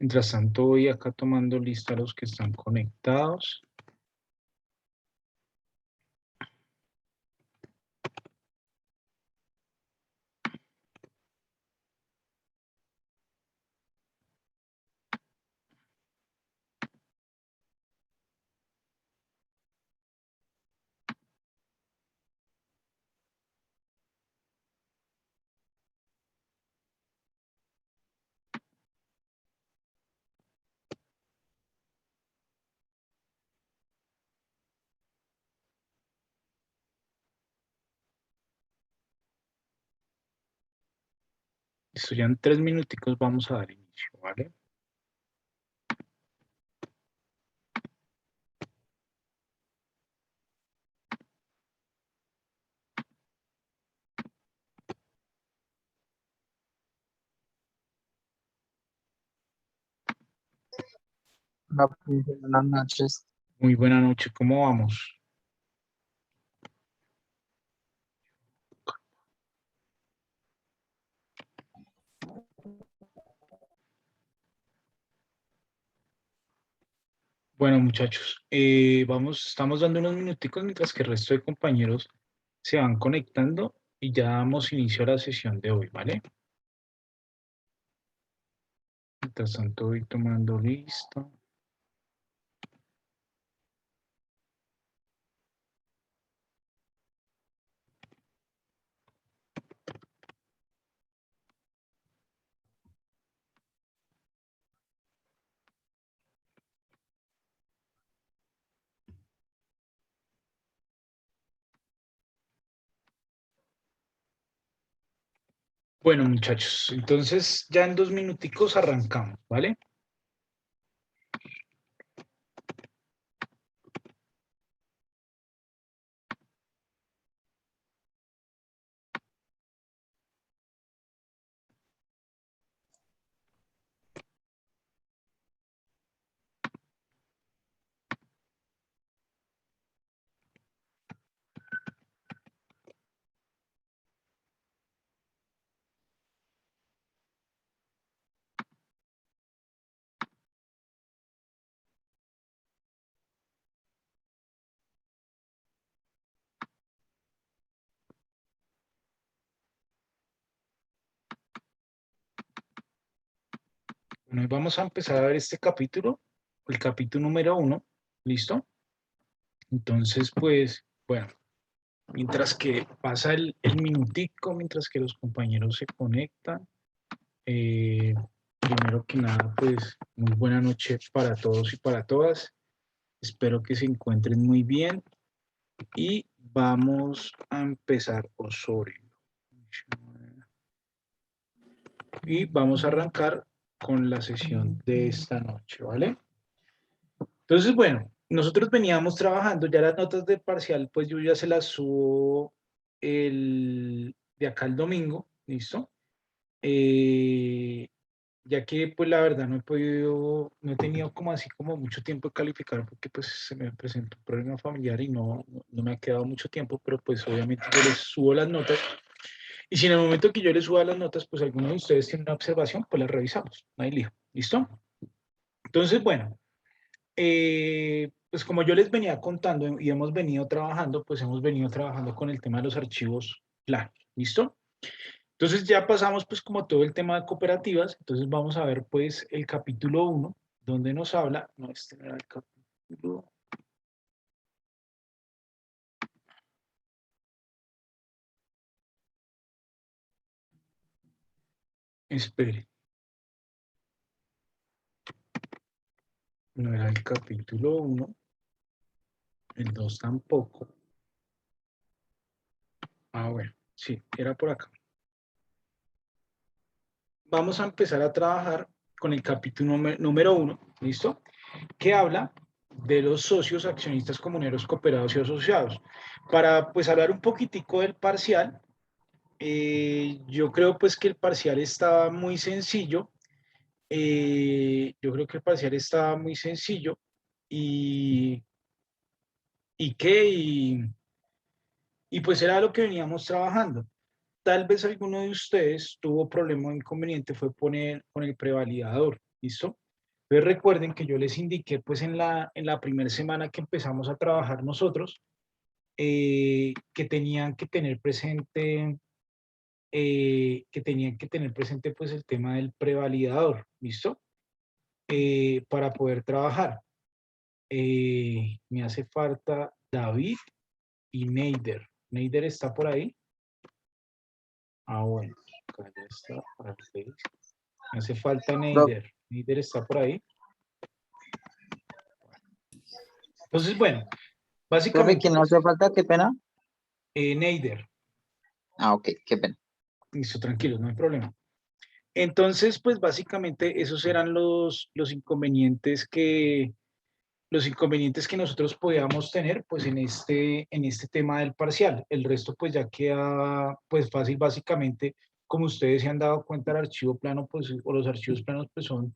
Mientras tanto, voy acá tomando lista a los que están conectados. Listo, ya en 3 minuticos vamos a dar inicio, ¿vale? Buenas noches. Muy buena noche, ¿cómo vamos? Bueno, muchachos, estamos dando unos minuticos mientras que el resto de compañeros se van conectando y ya damos inicio a la sesión de hoy, ¿vale? Mientras tanto, voy tomando lista. Bueno, muchachos, entonces ya en 2 minuticos arrancamos, ¿vale? Bueno, vamos a empezar a ver este capítulo, el capítulo número 1, ¿listo? Entonces, pues, bueno, mientras que pasa el minutico, mientras que los compañeros se conectan, eh, primero que nada, pues, muy buena noche para todos y para todas. Espero que se encuentren muy bien y vamos a empezar, Osorio. Y vamos a arrancar con la sesión de esta noche, ¿vale? Entonces, bueno, nosotros veníamos trabajando, ya las notas de parcial, pues yo ya se las subo de acá el domingo, ¿listo? Ya que pues la verdad no he tenido como así como mucho tiempo de calificar porque pues se me presentó un problema familiar y no me ha quedado mucho tiempo, pero pues obviamente yo les subo las notas y si en el momento que yo les suba las notas, pues alguno de ustedes tiene una observación, pues la revisamos, no hay lío, ¿listo? Entonces, bueno, pues como yo les venía contando y hemos venido trabajando, pues hemos venido trabajando con el tema de los archivos planos, ¿listo? Entonces ya pasamos pues como todo el tema de cooperativas, entonces vamos a ver pues el capítulo 1, donde nos habla, no, este no era el capítulo, espere, no era el capítulo 1, el 2 tampoco, bueno, sí, era por acá. Vamos a empezar a trabajar con el capítulo número 1, ¿listo? Que habla de los socios, accionistas, comuneros, cooperados y asociados. Para pues hablar un poquitico del parcial, yo creo pues que el parcial está muy sencillo. Yo creo que el parcial está muy sencillo y, y qué, y pues era lo que veníamos trabajando. Tal vez alguno de ustedes tuvo problema o inconveniente fue poner con el prevalidador, ¿listo? Entonces recuerden que yo les indiqué pues en la primera semana que empezamos a trabajar nosotros, que tenían que tener presente, pues el tema del prevalidador, ¿listo? Para poder trabajar. Me hace falta David y Neider. ¿Neider está por ahí? Ah, bueno, acá ya está. Perfecto. Me hace falta Neider. ¿Neider está por ahí? Entonces, bueno, Profe, básicamente, ¿quién no pues, hace falta? Qué pena. Neider. Ah, ok, qué pena. Listo, tranquilo, no hay problema. Entonces, pues básicamente esos eran los inconvenientes que nosotros podíamos tener pues en este tema del parcial. El resto pues ya queda pues fácil básicamente, como ustedes se han dado cuenta, el archivo plano pues, o los archivos planos pues son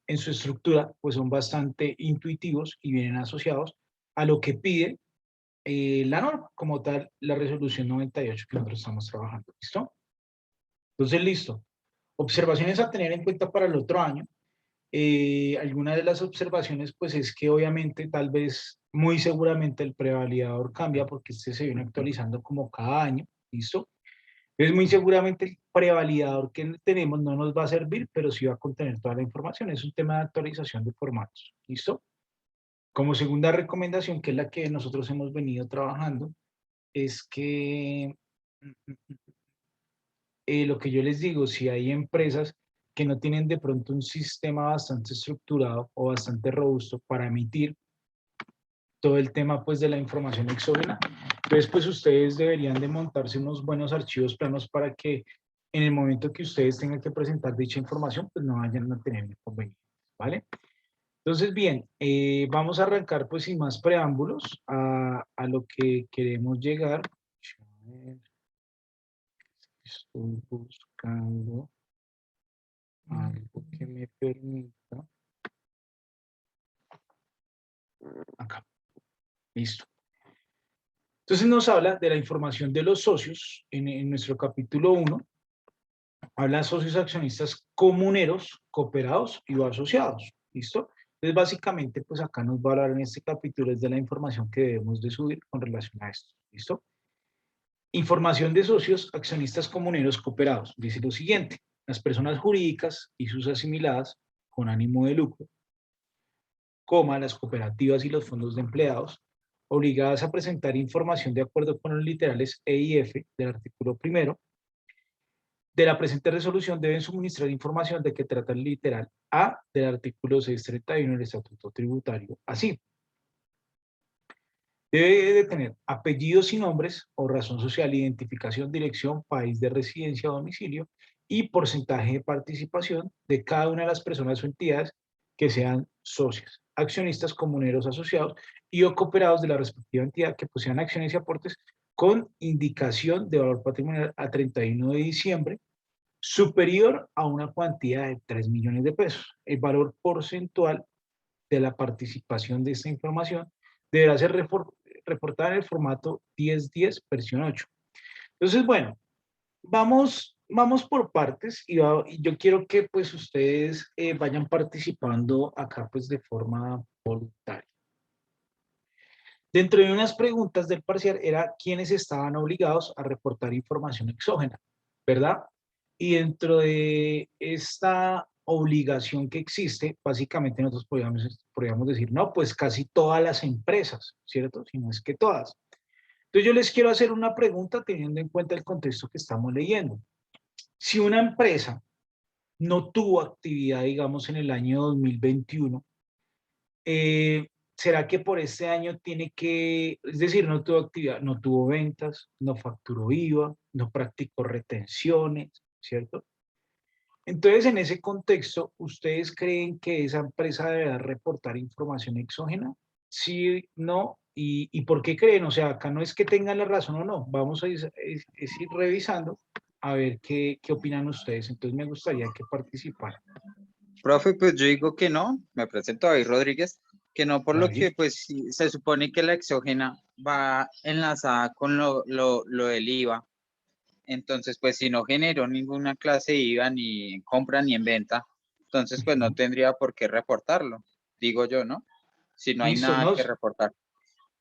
en su estructura pues son bastante intuitivos y vienen asociados a lo que pide la norma, como tal, la resolución 98 que nosotros estamos trabajando. ¿Listo? Entonces, listo. Observaciones a tener en cuenta para el otro año. Alguna de las observaciones, pues es que obviamente, tal vez, muy seguramente el prevalidador cambia porque este se viene actualizando como cada año, ¿listo? Entonces, muy seguramente el prevalidador que tenemos no nos va a servir, pero sí va a contener toda la información. Es un tema de actualización de formatos, ¿listo? Como segunda recomendación, que es la que nosotros hemos venido trabajando, es que lo que yo les digo, si hay empresas que no tienen de pronto un sistema bastante estructurado o bastante robusto para emitir todo el tema pues de la información exógena, entonces pues ustedes deberían de montarse unos buenos archivos planos para que en el momento que ustedes tengan que presentar dicha información, pues no vayan a tener inconvenientes, ¿vale? Entonces, bien, vamos a arrancar pues sin más preámbulos a lo que queremos llegar. A ver, estoy buscando algo que me permita. Acá, listo. Entonces nos habla de la información de los socios en nuestro capítulo 1. Habla de socios accionistas comuneros, cooperados y o asociados. ¿Listo? Entonces básicamente pues acá nos va a hablar en este capítulo es de la información que debemos de subir con relación a esto. ¿Listo? Información de socios accionistas comuneros cooperados. Dice lo siguiente. Las personas jurídicas y sus asimiladas con ánimo de lucro, coma, las cooperativas y los fondos de empleados, obligadas a presentar información de acuerdo con los literales E y F del artículo primero de la presente resolución, deben suministrar información de que trata el literal A del artículo 631 del Estatuto Tributario. Así, debe de tener apellidos y nombres o razón social, identificación, dirección, país de residencia o domicilio y porcentaje de participación de cada una de las personas o entidades que sean socias, accionistas, comuneros, asociados y o cooperados de la respectiva entidad que posean acciones y aportes con indicación de valor patrimonial a 31 de diciembre superior a una cuantía de 3 millones de pesos. El valor porcentual de la participación de esta información deberá ser reportada en el formato 1010 versión 8. Entonces, bueno, vamos por partes y yo quiero que pues ustedes vayan participando acá pues de forma voluntaria. Dentro de unas preguntas del parcial era quiénes estaban obligados a reportar información exógena, ¿verdad? Y dentro de esta obligación que existe, básicamente nosotros podríamos decir, no, pues casi todas las empresas, ¿cierto? Si no es que todas. Entonces yo les quiero hacer una pregunta teniendo en cuenta el contexto que estamos leyendo. Si una empresa no tuvo actividad, digamos, en el año 2021, ¿será que por este año tiene que, es decir, no tuvo actividad, no tuvo ventas, no facturó IVA, no practicó retenciones, ¿cierto? Entonces, en ese contexto, ¿ustedes creen que esa empresa deberá reportar información exógena? Sí, no, y por qué creen? O sea, acá no es que tengan la razón o no, vamos a es ir revisando a ver qué opinan ustedes. Entonces, me gustaría que participaran. Profe, pues yo digo que no, me presento David Rodríguez, que no por lo David. que pues sí, se supone que la exógena va enlazada con lo del IVA. Entonces, pues si no generó ninguna clase de IVA ni en compra ni en venta, Entonces, pues no tendría por qué reportarlo, digo yo, ¿no? Si no hay Listo, nada ¿no? que reportar.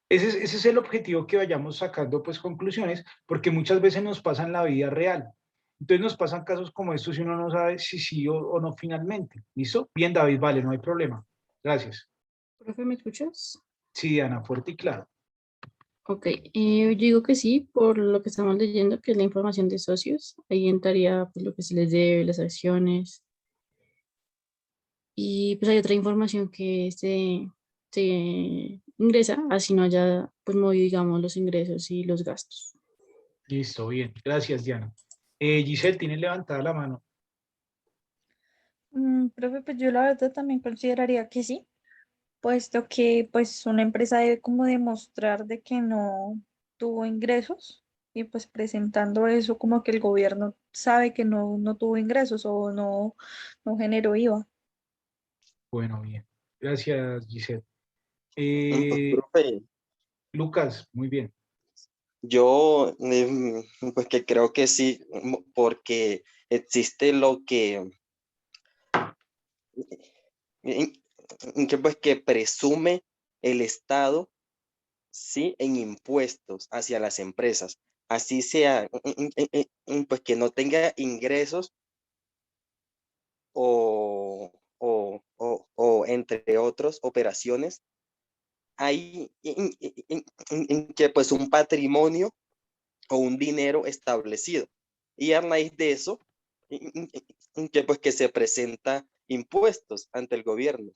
Ese es el objetivo, que vayamos sacando pues conclusiones, porque muchas veces nos pasa en la vida real. Entonces nos pasan casos como estos y uno no sabe si sí o no finalmente. ¿Listo? Bien, David, vale, no hay problema. Gracias. Profe, ¿me escuchas? Sí, Ana, fuerte y claro. Ok, yo digo que sí, por lo que estamos leyendo, que es la información de socios. Ahí entraría pues, lo que se les debe, las acciones. Y pues hay otra información que se ingresa, así no haya pues movido, digamos, los ingresos y los gastos. Listo, bien. Gracias, Diana. Giselle, tiene levantada la mano. Profe, pues yo la verdad también consideraría que sí, puesto que pues una empresa debe como demostrar de que no tuvo ingresos y pues presentando eso como que el gobierno sabe que no tuvo ingresos o no generó IVA. Bueno, bien. Gracias, Giselle. Pues, profe, Lucas, muy bien. yo pues que creo que sí, porque existe lo en- que pues que presume el Estado, sí, en impuestos hacia las empresas, así sea, pues que no tenga ingresos o entre otros operaciones, hay en que pues un patrimonio o un dinero establecido. Y a raíz de eso, que pues que se presenta impuestos ante el gobierno.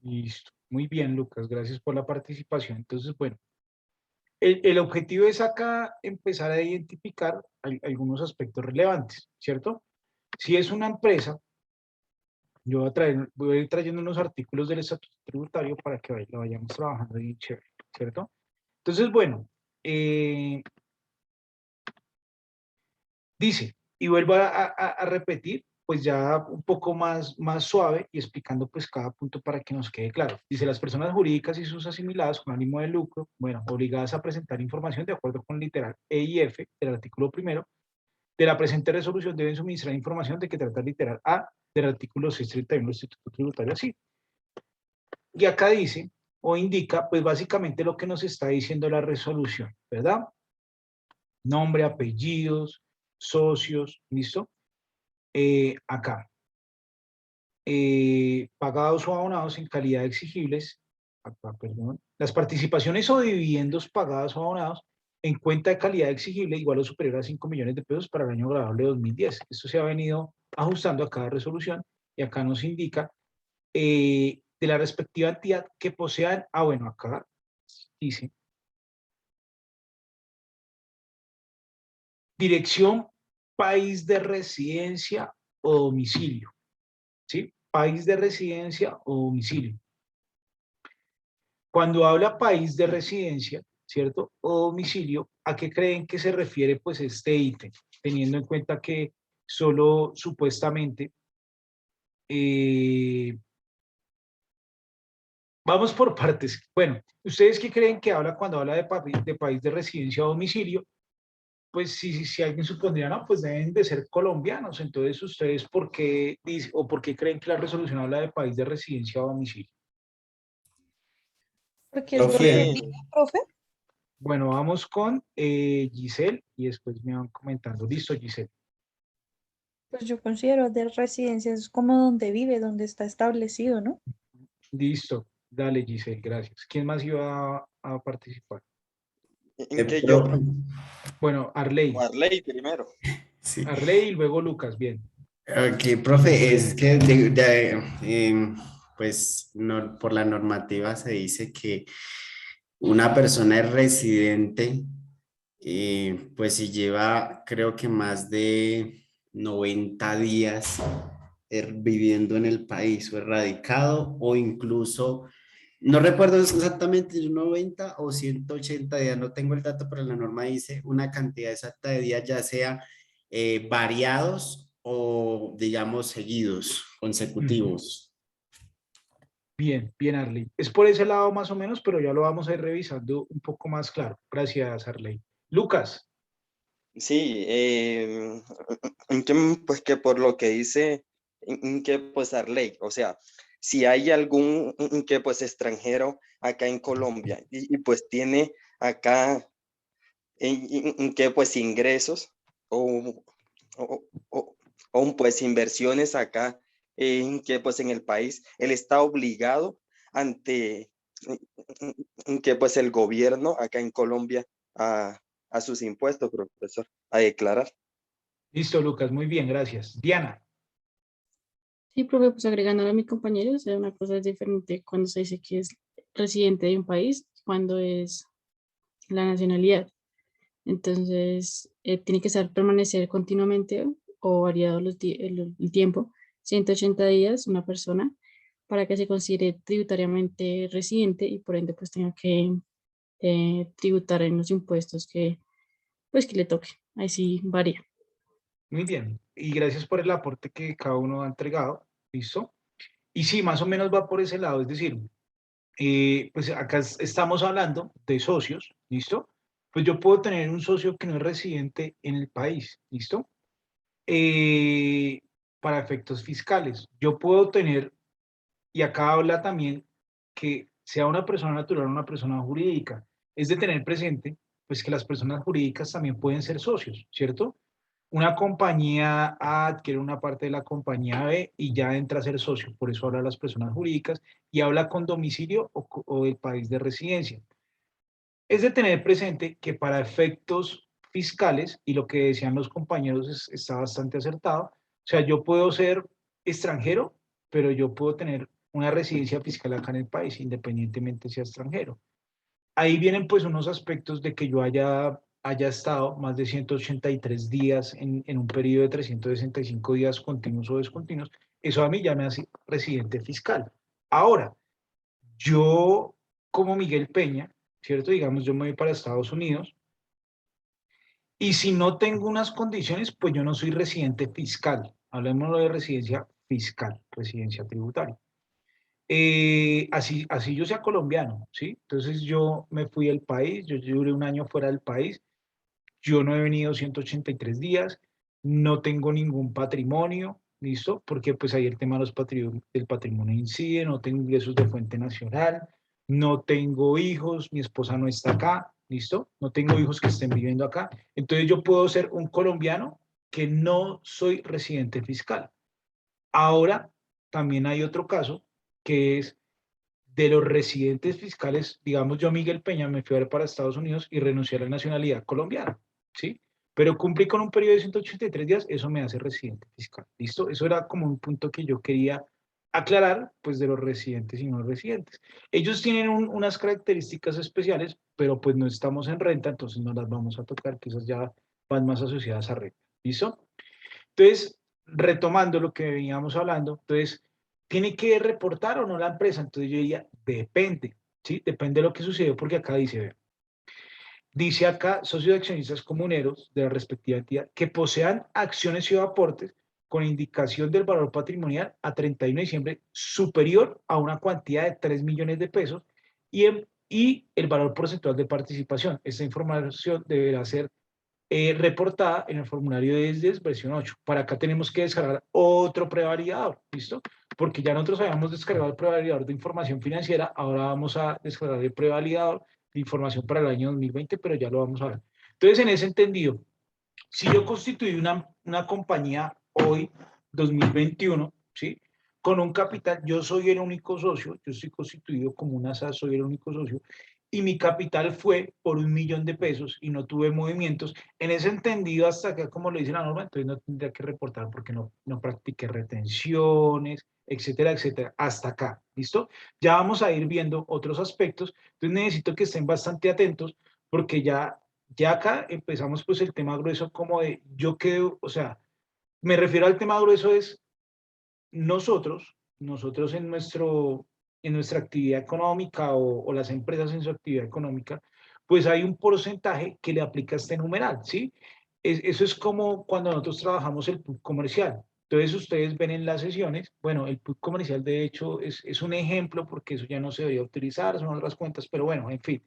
Listo. Muy bien, Lucas. Gracias por la participación. Entonces, bueno, el objetivo es acá empezar a identificar algunos aspectos relevantes, ¿cierto? Si es una empresa, yo voy a ir trayendo unos artículos del estatuto tributario para que lo vayamos trabajando bien chévere, ¿cierto? Entonces, bueno, dice, y vuelvo a repetir, pues ya un poco más suave y explicando pues cada punto para que nos quede claro. Dice, las personas jurídicas y sus asimiladas con ánimo de lucro, bueno, obligadas a presentar información de acuerdo con el literal E y F del artículo primero de la presente resolución, deben suministrar información de que trata el literal A del artículo 631 del Instituto Tributario así. Y acá dice, o indica, pues básicamente lo que nos está diciendo la resolución, ¿verdad? Nombre, apellidos, socios, ¿listo? Acá. Pagados o abonados en calidad de exigibles, acá, perdón, las participaciones o dividendos pagados o abonados en cuenta de calidad exigible igual o superior a 5 millones de pesos para el año grabable 2010. Esto se ha venido ajustando a cada resolución y acá nos indica de la respectiva entidad que posean, bueno, acá dice, dirección, país de residencia o domicilio, ¿sí? País de residencia o domicilio. Cuando habla país de residencia, ¿cierto? O domicilio, ¿a qué creen que se refiere pues este ítem? Teniendo en cuenta que solo supuestamente, vamos por partes. Bueno, ¿ustedes qué creen que habla cuando habla de país de residencia o domicilio? Pues si alguien supondría, no, pues deben de ser colombianos. Entonces, ¿ustedes por qué dicen o por qué creen que la resolución habla de país de residencia o domicilio? Porque es lo que Profe, dice, profe. Bueno, vamos con Giselle y después me van comentando. Listo, Giselle. Pues yo considero de residencia es como donde vive, donde está establecido, ¿no? Listo. Dale, Giselle, gracias. ¿Quién más iba a participar? En que yo, profe, Bueno, o Arley. Arley primero. sí. Arley y luego Lucas, bien. Ok, profe, es que pues por la normativa se dice que una persona es residente, pues si lleva creo que más de 90 días viviendo en el país o erradicado o incluso, no recuerdo exactamente si 90 o 180 días, no tengo el dato, pero la norma dice una cantidad exacta de días, ya sea variados o digamos seguidos, consecutivos. Bien, bien, Arley. Es por ese lado más o menos, pero ya lo vamos a ir revisando un poco más claro. Gracias, Arley. Lucas. Sí, pues que por lo que dice que pues dar ley. O sea, si hay algún que pues extranjero acá en Colombia y pues tiene acá que pues ingresos o, o, pues inversiones acá en que pues en el país, él está obligado ante que pues el gobierno acá en Colombia a sus impuestos, profesor, a declarar. Listo, Lucas, muy bien, gracias. Diana. Sí, profe, pues agregando a mi compañero, o sea, una cosa es diferente cuando se dice que es residente de un país, cuando es la nacionalidad. Entonces, tiene que estar permanecer continuamente o variado el tiempo, 180 días una persona, para que se considere tributariamente residente y por ende pues tenga que tributar en los impuestos pues que le toque. Ahí sí varía. Muy bien. Y gracias por el aporte que cada uno ha entregado. ¿Listo? Y sí, más o menos va por ese lado. Es decir, pues acá estamos hablando de socios. ¿Listo? Pues yo puedo tener un socio que no es residente en el país. ¿Listo? Eh, para efectos fiscales. Yo puedo tener, y acá habla también que sea una persona natural o una persona jurídica. Es de tener presente, pues que las personas jurídicas también pueden ser socios, ¿cierto? Una compañía A adquiere una parte de la compañía B y ya entra a ser socio, por eso habla de las personas jurídicas y habla con domicilio o el país de residencia. Es de tener presente que para efectos fiscales, y lo que decían los compañeros está bastante acertado, o sea, yo puedo ser extranjero, pero yo puedo tener una residencia fiscal acá en el país, independientemente sea extranjero. Ahí vienen pues unos aspectos de que yo haya estado más de 183 días en un periodo de 365 días continuos o descontinuos. Eso a mí ya me hace residente fiscal. Ahora, yo como Miguel Peña, ¿cierto? Digamos, yo me voy para Estados Unidos y si no tengo unas condiciones, pues yo no soy residente fiscal. Hablemoslo de residencia fiscal, residencia tributaria. Así yo sea colombiano, ¿sí? Entonces yo me fui del país, yo duré un año fuera del país, yo no he venido 183 días, no tengo ningún patrimonio, ¿listo? Porque pues ahí el tema de del patrimonio incide, no tengo ingresos de fuente nacional, no tengo hijos, mi esposa no está acá, ¿listo? No tengo hijos que estén viviendo acá. Entonces yo puedo ser un colombiano que no soy residente fiscal. Ahora, también hay otro caso que es de los residentes fiscales, digamos yo, Miguel Peña, me fui a ver para Estados Unidos y renuncié a la nacionalidad colombiana, ¿sí? Pero cumplí con un periodo de 183 días, eso me hace residente fiscal, ¿listo? Eso era como un punto que yo quería aclarar, pues, de los residentes y no residentes. Ellos tienen unas características especiales, pero pues no estamos en renta, entonces no las vamos a tocar, que esas ya van más asociadas a renta, ¿listo? Entonces, retomando lo que veníamos hablando, entonces, ¿tiene que reportar o no la empresa? Entonces yo diría, depende, ¿sí? Depende de lo que sucedió, porque acá dice acá, socios de accionistas comuneros de la respectiva entidad que posean acciones y o aportes con indicación del valor patrimonial a 31 de diciembre superior a una cuantía de 3 millones de pesos y el valor porcentual de participación. Esta información deberá ser reportada en el formulario de ISDES versión 8. Para acá tenemos que descargar otro prevalidador, ¿listo? Porque ya nosotros habíamos descargado el prevalidador de información financiera, ahora vamos a descargar el prevalidador de información para el año 2020, pero ya lo vamos a ver. Entonces, en ese entendido, si yo constituí una compañía hoy, 2021, ¿sí? Con un capital, yo soy el único socio, yo estoy constituido como una SAS, soy el único socio, y mi capital fue por 1 millón de pesos y no tuve movimientos. En ese entendido, hasta acá, como le dice la norma, entonces no tendría que reportar porque no practiqué retenciones, etcétera, etcétera, hasta acá, ¿listo? Ya vamos a ir viendo otros aspectos, entonces necesito que estén bastante atentos porque ya acá empezamos pues el tema grueso como de yo quedo, o sea, me refiero al tema grueso es nosotros en nuestra actividad económica o las empresas en su actividad económica, pues hay un porcentaje que le aplica este numeral, ¿sí? Eso es como cuando nosotros trabajamos el PUT comercial. Entonces ustedes ven en las sesiones, bueno, el PUT comercial de hecho es un ejemplo porque eso ya no se debería utilizar, son otras cuentas, pero bueno, en fin.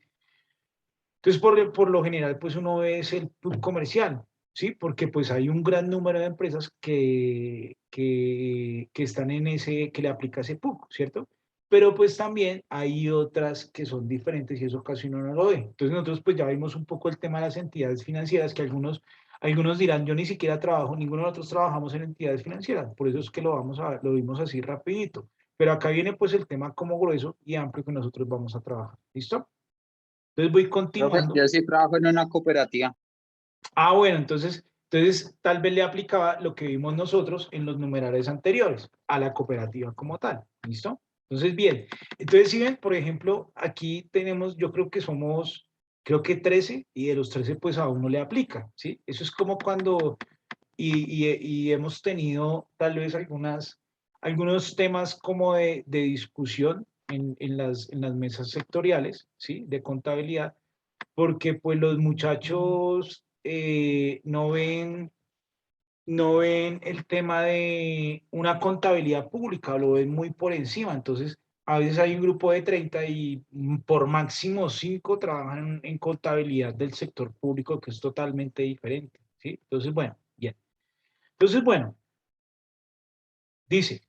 Entonces por lo general pues uno ve es el PUT comercial ¿sí? Porque pues hay un gran número de empresas que están en ese, que le aplica ese PUC, ¿cierto? Pero pues también hay otras que son diferentes y eso casi uno no lo ve. Entonces nosotros pues ya vimos un poco el tema de las entidades financieras, que algunos dirán, yo ni siquiera trabajo, ninguno de nosotros trabajamos en entidades financieras, por eso es que lo vimos así rapidito. Pero acá viene pues el tema como grueso y amplio que nosotros vamos a trabajar. ¿Listo? Entonces voy Profe, continuando. yo sí trabajo en una cooperativa. Ah, bueno, entonces tal vez le aplicaba lo que vimos nosotros en los numerales anteriores a la cooperativa como tal. ¿Listo? Entonces, bien. Entonces, si ven, por ejemplo, aquí tenemos, yo creo que somos, creo que 13 y de los 13 pues a uno le aplica, ¿sí? Eso es como cuando, y hemos tenido tal vez algunos temas como de discusión en las mesas sectoriales, ¿sí? De contabilidad porque pues los muchachos no ven el tema de una contabilidad pública, lo ven muy por encima. Entonces, a veces hay un grupo de 30 y por máximo 5 trabajan en contabilidad del sector público, que es totalmente diferente, ¿sí? Entonces, bueno, bien. Entonces, bueno, dice,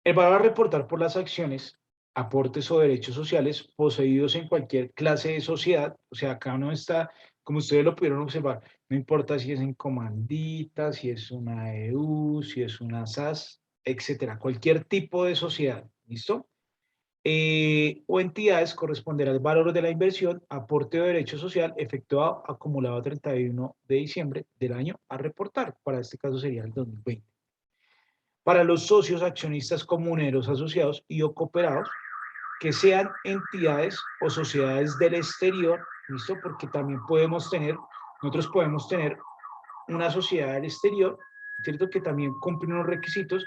el valor a reportar por las acciones, aportes o derechos sociales poseídos en cualquier clase de sociedad, o sea, acá no está, como ustedes lo pudieron observar, no importa si es en comandita, si es una EU, si es una SAS, etcétera, cualquier tipo de sociedad, ¿listo? O entidades corresponderá al valor de la inversión, aporte o derecho social efectuado acumulado a 31 de diciembre del año a reportar. Para este caso sería el 2020. Para los socios, accionistas comuneros asociados y o cooperados, que sean entidades o sociedades del exterior, ¿listo? Porque también nosotros podemos tener una sociedad del exterior, ¿cierto? Que también cumple unos requisitos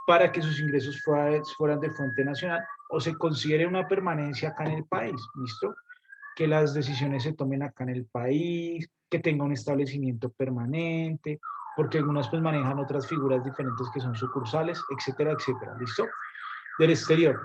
para que sus ingresos fueran de fuente nacional o se considere una permanencia acá en el país, ¿listo? Que las decisiones se tomen acá en el país, que tenga un establecimiento permanente, porque algunas pues manejan otras figuras diferentes que son sucursales, etcétera, etcétera, ¿listo? Del exterior.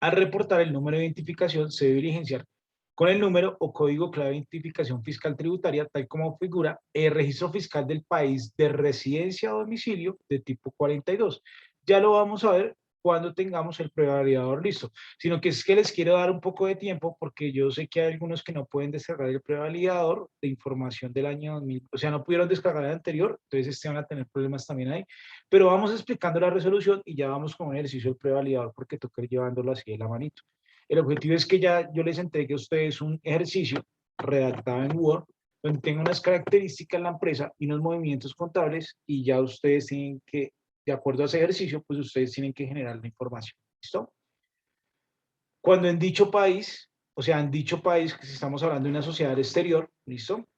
Al reportar el número de identificación se debe diligenciar con el número o código clave de identificación fiscal tributaria, tal como figura el registro fiscal del país de residencia o domicilio de tipo 42. Ya lo vamos a ver cuando tengamos el prevalidador listo, sino que es que les quiero dar un poco de tiempo porque yo sé que hay algunos que no pueden descargar el prevalidador de información del año 2000, o sea, no pudieron descargar el anterior, entonces van a tener problemas también ahí, pero vamos explicando la resolución y ya vamos con el ejercicio del prevalidador porque toca ir llevándolo así de la manito. El objetivo es que ya yo les entregue a ustedes un ejercicio redactado en Word donde tenga unas características en la empresa y unos movimientos contables y ya ustedes tienen que, de acuerdo a ese ejercicio, pues ustedes tienen que generar la información. ¿Listo? Cuando en dicho país, o sea, en dicho país, que si estamos hablando de una sociedad del exterior, ¿listo?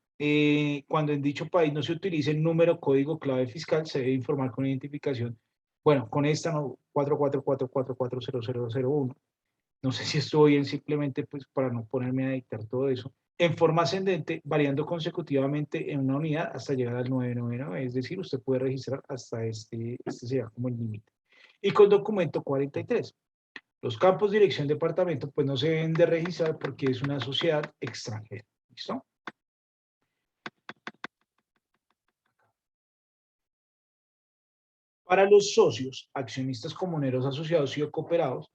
Cuando en dicho país no se utilice el número código clave fiscal, se debe informar con identificación. Bueno, con esta no, 444440001. No sé si estoy bien, simplemente pues para no ponerme a dictar todo eso. En forma ascendente, variando consecutivamente en una unidad hasta llegar al 999, es decir, usted puede registrar hasta este sería como el límite. Y con documento 43. Los campos dirección departamento pues no se deben de registrar porque es una sociedad extranjera. ¿Listo? Para los socios, accionistas comuneros asociados y o cooperados,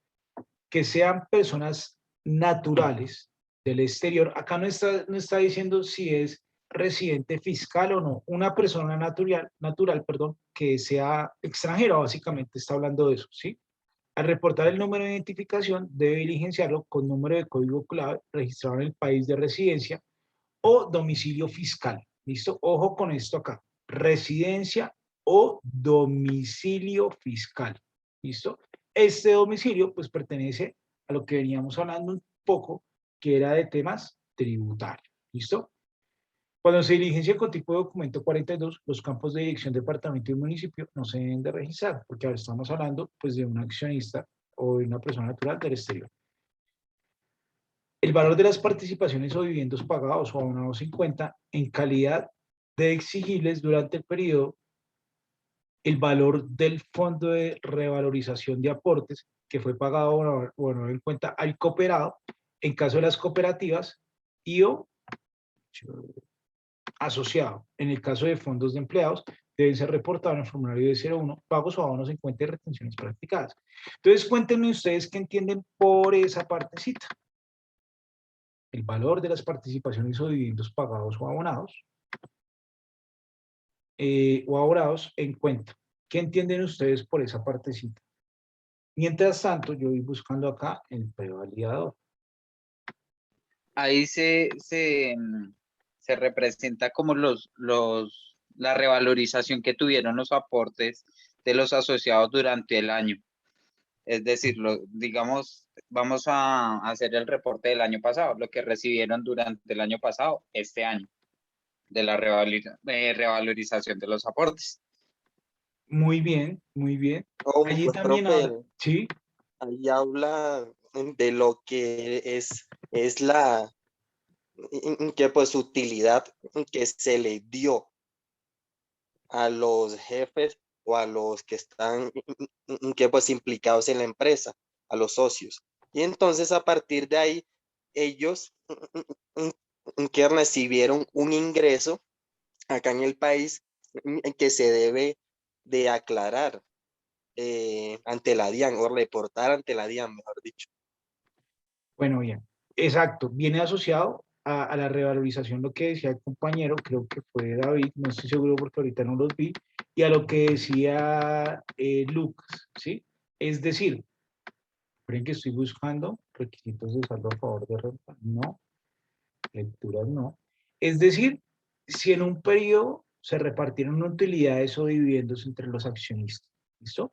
que sean personas naturales del exterior, acá no está diciendo si es residente fiscal o no, una persona natural, que sea extranjera, básicamente está hablando de eso, ¿sí? Al reportar el número de identificación, debe diligenciarlo con número de código clave registrado en el país de residencia o domicilio fiscal. ¿Listo? Ojo con esto acá. Residencia o domicilio fiscal. ¿Listo? Este domicilio pues pertenece a lo que veníamos hablando un poco, que era de temas tributarios. ¿Listo? Cuando se diligencia con tipo de documento 42, los campos de dirección, departamento y municipio no se deben de registrar, porque ahora estamos hablando pues de un accionista o de una persona natural del exterior. El valor de las participaciones o dividendos pagados o abonados en cuenta en calidad de exigibles durante el periodo, el valor del fondo de revalorización de aportes que fue pagado o abonado en cuenta al cooperado en caso de las cooperativas y o asociado. En el caso de fondos de empleados, deben ser reportados en el formulario de 01, pagos o abonos en cuenta y retenciones practicadas. Entonces, cuéntenme ustedes qué entienden por esa partecita. El valor de las participaciones o dividendos pagados o abonados en cuenta. ¿Qué entienden ustedes por esa partecita? Mientras tanto, yo voy buscando acá el prevalidador. Ahí se representa como la revalorización que tuvieron los aportes de los asociados durante el año. Es decir, digamos, vamos a hacer el reporte del año pasado, lo que recibieron durante el año pasado, este año, de la revalorización de los aportes. Muy bien, muy bien. Oh, Allí pues, también profe, habla, ¿sí? ahí habla de lo que es la que pues utilidad que se le dio a los jefes o a los que están que pues implicados en la empresa, a los socios. Y entonces a partir de ahí, ellos que recibieron un ingreso acá en el país que se debe de aclarar ante la DIAN o reportar ante la DIAN, mejor dicho. Bueno, bien. Exacto. Viene asociado a la revalorización, lo que decía el compañero, creo que fue David, no estoy seguro porque ahorita no los vi, y a lo que decía Lucas, ¿sí? Es decir, ¿creen que estoy buscando requisitos de saldo a favor de renta? No. Lecturas no. Es decir, si en un periodo se repartieron utilidades o dividendos entre los accionistas. ¿Listo?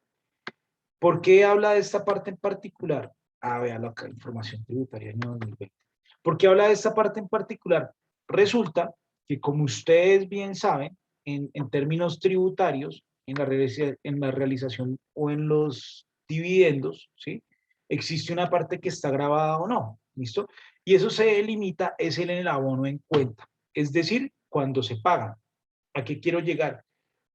¿Por qué habla de esta parte en particular? Ah, véalo acá, información tributaria año 2020. ¿Por qué habla de esta parte en particular? Resulta que, como ustedes bien saben, en términos tributarios, en la realización o en los dividendos, ¿sí? Existe una parte que está grabada o no, ¿listo? Y eso se delimita, es en el abono en cuenta, es decir, cuando se pagan. ¿A qué quiero llegar?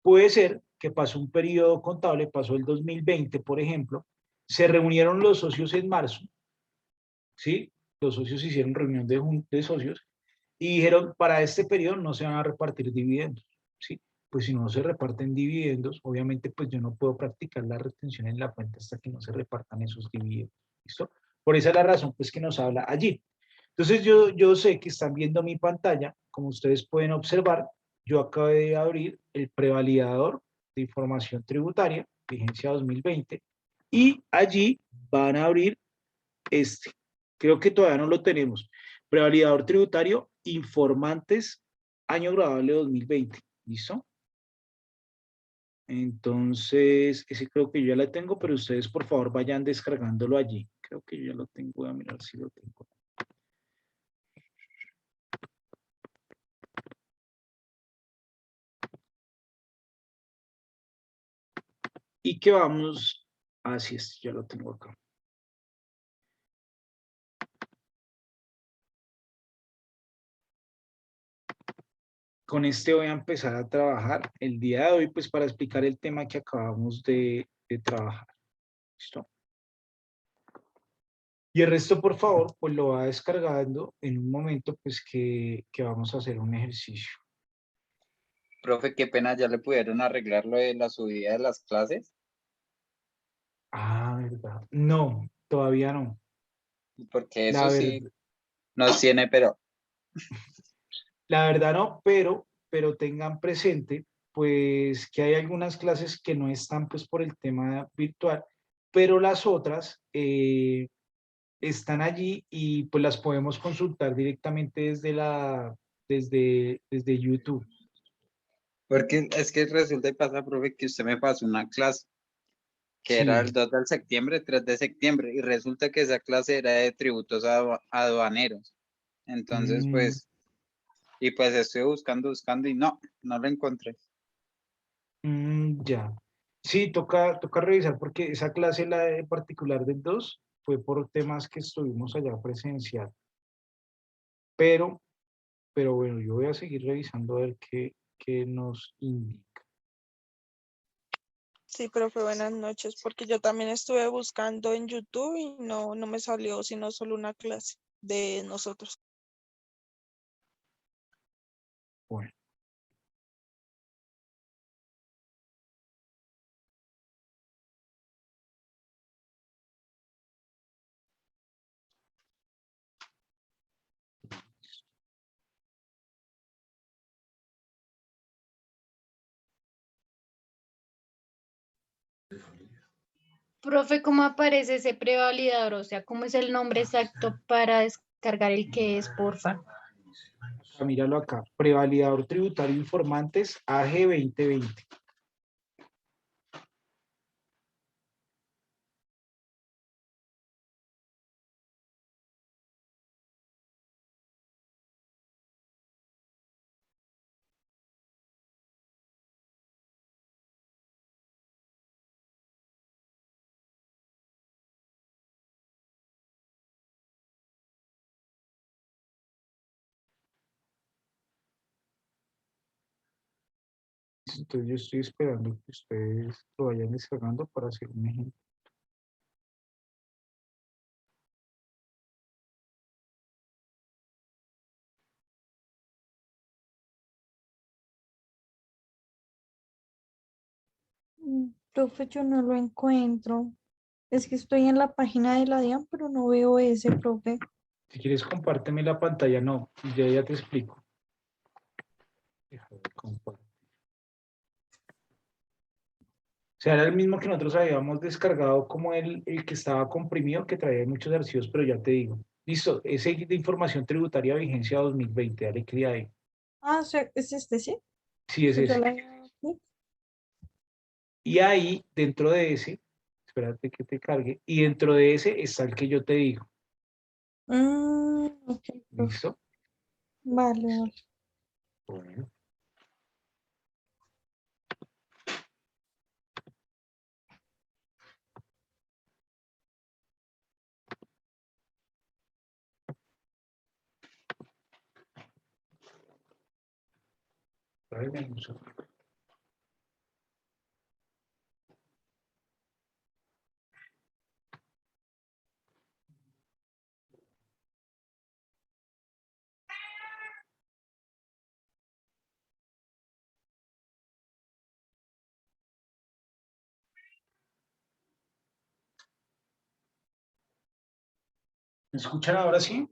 Puede ser que pasó un periodo contable, pasó el 2020, por ejemplo, se reunieron los socios en marzo, ¿sí? Los socios hicieron reunión de socios y dijeron, para este periodo no se van a repartir dividendos, ¿sí? Pues si no se reparten dividendos, obviamente pues yo no puedo practicar la retención en la cuenta hasta que no se repartan esos dividendos, ¿listo? Por esa es la razón pues que nos habla allí. Entonces yo sé que están viendo mi pantalla, como ustedes pueden observar, yo acabo de abrir el prevalidador de información tributaria, vigencia 2020, y allí van a abrir este. Creo que todavía no lo tenemos. Prevalidador tributario, informantes, año grabable 2020. ¿Listo? Entonces, ese creo que yo ya lo tengo, pero ustedes por favor vayan descargándolo allí. Creo que yo ya lo tengo, voy a mirar si lo tengo. Y que vamos, así es, ya lo tengo acá. Con este voy a empezar a trabajar el día de hoy, pues para explicar el tema que acabamos de trabajar. ¿Listo? Y el resto, por favor, pues lo va descargando en un momento, pues que vamos a hacer un ejercicio. Profe, qué pena, ya le pudieron arreglar lo de la subida de las clases, Ah, ¿verdad? No, todavía no. porque La eso sí verdad, nos tiene, pero la verdad no, pero tengan presente, pues que hay algunas clases que no están pues por el tema virtual, pero las otras están allí y pues las podemos consultar directamente desde YouTube. porque es que resulta y pasa, profe, que usted me pasó una clase que era Sí. el 2 de septiembre, 3 de septiembre, y resulta que esa clase era de tributos aduaneros. Entonces, Mm, pues, y pues estoy buscando y no lo encontré. ya. Sí, toca revisar porque esa clase, la de particular del 2 fue por temas que estuvimos allá presencial. Pero, pero bueno, yo voy a seguir revisando a ver qué nos indica. Sí, profe, buenas noches, porque yo también estuve buscando en YouTube y no me salió sino solo una clase de nosotros. Bueno. Profe, ¿cómo aparece ese prevalidador? O sea, ¿cómo es el nombre exacto para descargar el que es, porfa? Míralo acá. Prevalidador tributario informantes AG 2020. Entonces yo estoy esperando que ustedes lo vayan descargando para hacer un ejemplo. Profe, yo no lo encuentro. Es que estoy en la página de la DIAN, pero no veo ese, profe. Si quieres, compárteme la pantalla. No, ya te explico. Déjame compartir. O sea, era el mismo que nosotros habíamos descargado como el que estaba comprimido, que traía muchos archivos, pero ya te digo. Listo, ese de información tributaria vigencia 2020, dale clic ahí. Ah, o sea, ¿es este, sí? Sí, es Pues ya ese. la he dado aquí. Y ahí, dentro de ese, espérate que te cargue, y dentro de ese está el que yo te digo. Ok, profe. ¿Listo? Vale, vale. Bueno. ¿Me escuchan ahora sí?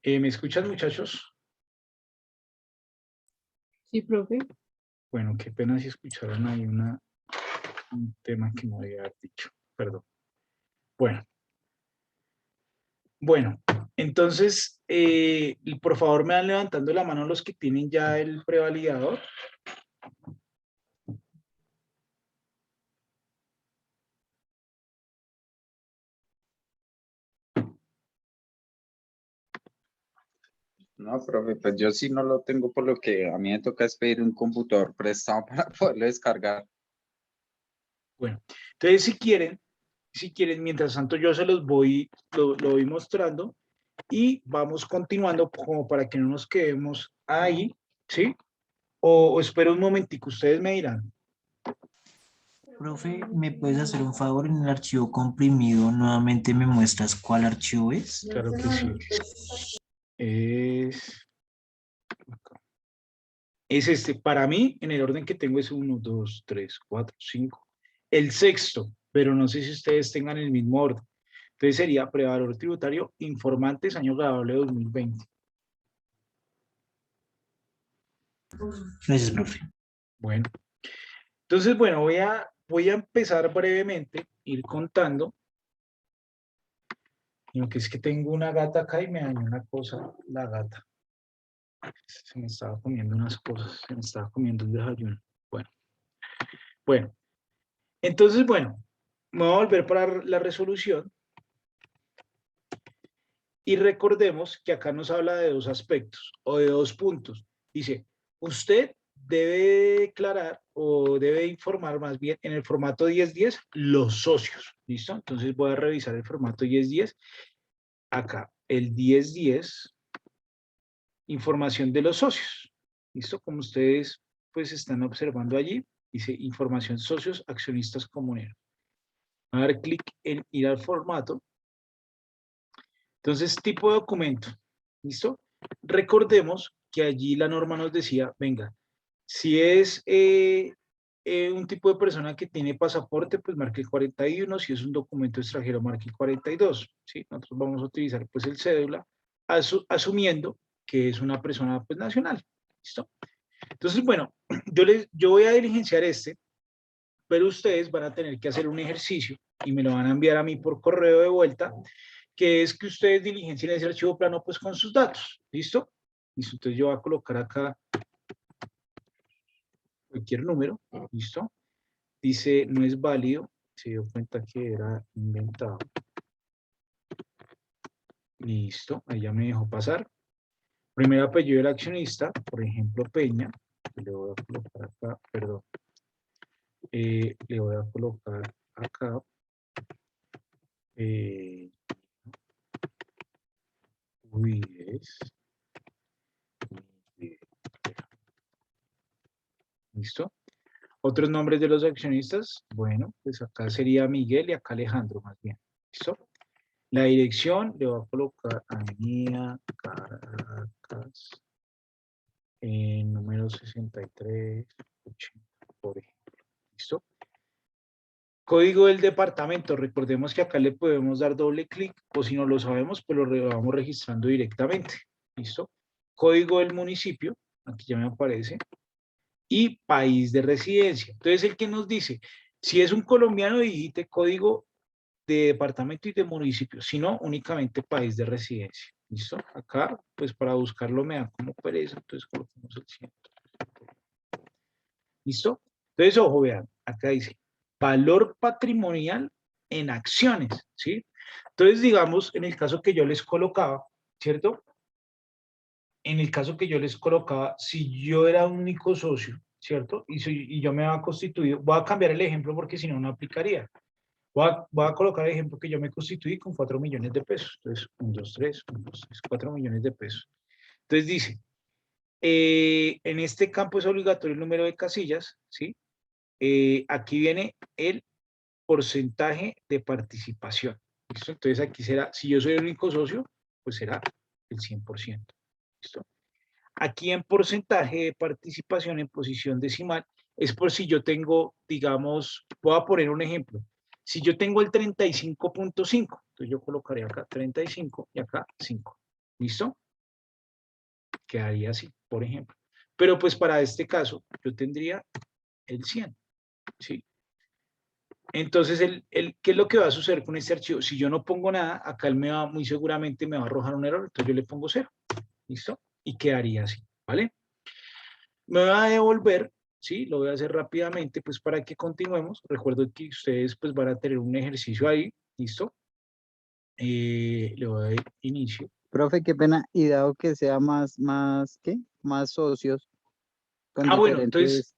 ¿Me escuchan, muchachos? Sí, profe. Bueno, qué pena si escucharon ahí un tema que no había dicho. Perdón. Bueno, entonces, por favor, me van levantando la mano los que tienen ya el prevalidador. No, profe, pues yo sí no lo tengo, por lo que a mí me toca es pedir un computador prestado para poderlo descargar. Bueno, entonces si quieren, mientras tanto yo se los lo voy mostrando y vamos continuando como para que no nos quedemos ahí, ¿sí? O espero un momentico, ustedes me dirán. Profe, ¿me puedes hacer un favor? En el archivo comprimido, nuevamente me muestras cuál archivo es. Claro que sí. Es este. Para mí, en el orden que tengo es 1, 2, 3, 4, 5. El sexto, pero no sé si ustedes tengan el mismo orden. Entonces sería prevalor tributario, informantes, año grabable 2020. Gracias, profe. Bueno, entonces, bueno, voy a empezar brevemente, ir contando. Aunque es que tengo una gata acá y me dañó una cosa, la gata. Se me estaba comiendo unas cosas, se me estaba comiendo el desayuno. Bueno, entonces, bueno, me voy a volver para la resolución y recordemos que acá nos habla de dos aspectos o de dos puntos. Dice, usted debe declarar o debe informar más bien en el formato 1010 los socios. ¿Listo? Entonces voy a revisar el formato 1010. Acá, el 1010, información de los socios. ¿Listo? Como ustedes pues están observando allí, dice información socios, accionistas comuneros. Voy a dar clic en ir al formato. Entonces, tipo de documento. ¿Listo? Recordemos que allí la norma nos decía, venga, si es un tipo de persona que tiene pasaporte, pues marque el 41, si es un documento extranjero, marque el 42, ¿sí? Nosotros vamos a utilizar pues el cédula, asumiendo que es una persona pues nacional. ¿Listo? Entonces, bueno, yo voy a diligenciar este, pero ustedes van a tener que hacer un ejercicio y me lo van a enviar a mí por correo de vuelta, que es que ustedes diligencien ese archivo plano pues con sus datos. ¿Listo? Listo, entonces yo voy a colocar acá cualquier número. ¿Listo? Dice, no es válido. Se dio cuenta que era inventado. Listo, ahí ya me dejó pasar. Primer apellido del accionista, por ejemplo, Peña. Le voy a colocar acá, perdón. Le voy a colocar acá. ¿Listo? Otros nombres de los accionistas, bueno, pues acá sería Miguel y acá Alejandro más bien. ¿Listo? La dirección le voy a colocar Avenida Caracas, número 6380, por ejemplo. ¿Listo? Código del departamento, recordemos que acá le podemos dar doble clic, o si no lo sabemos, pues lo vamos registrando directamente. ¿Listo? Código del municipio, aquí ya me aparece, y país de residencia. Entonces, el que nos dice, si es un colombiano, digite código de departamento y de municipio, si no, únicamente país de residencia. ¿Listo? Acá, pues para buscarlo me da como pereza, entonces colocamos el 100. ¿Listo? Entonces, ojo, vean, acá dice, valor patrimonial en acciones, ¿sí? Entonces, digamos, en el caso que yo les colocaba, ¿cierto? En el caso que yo les colocaba, si yo era único socio, ¿cierto? Y yo me había constituido, voy a cambiar el ejemplo porque si no, no aplicaría. Voy a colocar el ejemplo que yo me constituí con 4 millones de pesos. Entonces, 1, 2, 3, 1, 2, 3, 4 millones de pesos. Entonces dice, en este campo es obligatorio el número de casillas, ¿sí? Aquí viene el porcentaje de participación. ¿Listo? Entonces aquí será, si yo soy el único socio, pues será el 100%. ¿Listo? Aquí en porcentaje de participación en posición decimal, es por si yo tengo, digamos, voy a poner un ejemplo. Si yo tengo el 35.5, entonces yo colocaré acá 35 y acá 5. ¿Listo? Quedaría así, por ejemplo. Pero pues para este caso, yo tendría el 100. ¿Sí? Entonces, ¿qué es lo que va a suceder con este archivo? Si yo no pongo nada, acá él muy seguramente me va a arrojar un error, entonces yo le pongo 0. ¿Listo? Y quedaría así, ¿vale? Me va a devolver, ¿sí? Lo voy a hacer rápidamente, pues para que continuemos. Recuerdo que ustedes pues van a tener un ejercicio ahí, ¿listo? Le voy a dar inicio. Profe, qué pena, y dado que sea más socios con Bueno, entonces, diferentes...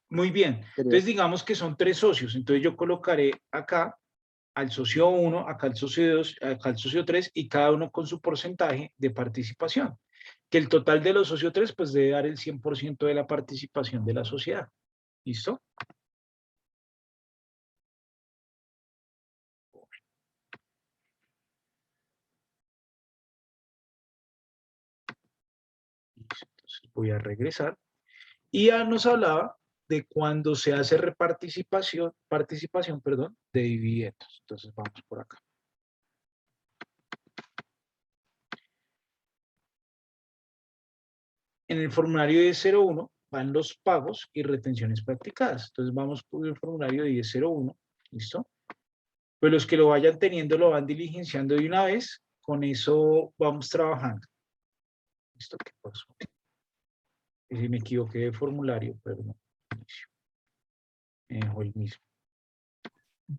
muy bien. Entonces digamos que son 3 socios, entonces yo colocaré acá al socio 1, acá al socio 2, acá al socio 3 y cada uno con su porcentaje de participación. Que el total de los socios 3 pues debe dar el 100% de la participación de la sociedad. ¿Listo? Entonces voy a regresar. Y ya nos hablaba de cuando se hace participación, de dividendos. Entonces vamos por acá. En el formulario 1001 van los pagos y retenciones practicadas. Entonces vamos por el formulario 1001, ¿listo? Pues los que lo vayan teniendo lo van diligenciando de una vez. Con eso vamos trabajando. ¿Listo? ¿Qué pasó? Si me equivoqué de formulario, perdón. Me dejó el mismo.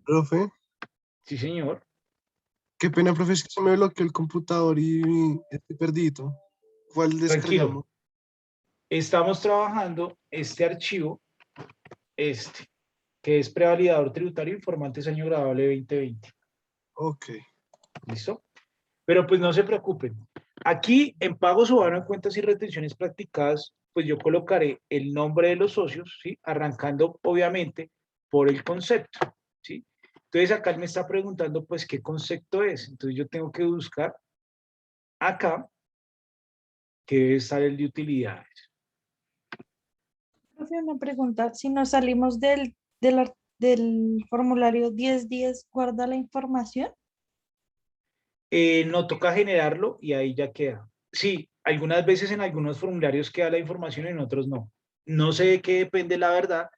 Profe, Sí, señor. qué pena, profe, es que se me bloqueó el computador y estoy perdido. ¿Cuál descargamos? Tranquilo. Estamos trabajando este archivo, que es prevalidador tributario informantes año grabable 2020. Ok. ¿Listo? Pero pues no se preocupen. Aquí en pagos o en cuentas y retenciones practicadas, pues yo colocaré el nombre de los socios, ¿sí? Arrancando obviamente por el concepto, ¿sí? Entonces acá él me está preguntando pues qué concepto es. Entonces yo tengo que buscar acá que debe estar el de utilidades. Profe, una pregunta. Si nos salimos del formulario 1010, ¿guarda la información? No toca generarlo y ahí ya queda. sí, algunas veces en algunos formularios queda la información y en otros no. No sé de qué depende la verdad,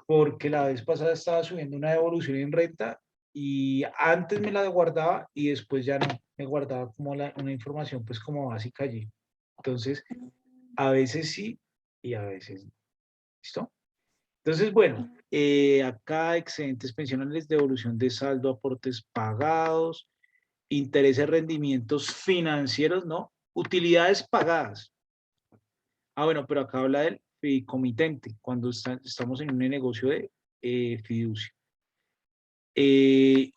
porque la vez pasada estaba subiendo una devolución en renta y antes me la guardaba y después ya no, me guardaba como una información pues como básica allí. Entonces, a veces sí y a veces no. ¿Listo? Entonces, bueno, acá excedentes pensionales, devolución de saldo, aportes pagados, intereses, rendimientos financieros, ¿no? Utilidades pagadas. Ah, bueno, pero acá habla del fideicomitente, cuando estamos en un negocio de fiducia.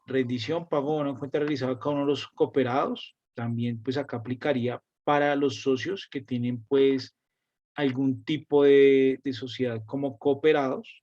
Rendición, pago o una cuenta realizada a cada uno de los cooperados, también pues acá aplicaría para los socios que tienen pues algún tipo de sociedad como cooperados.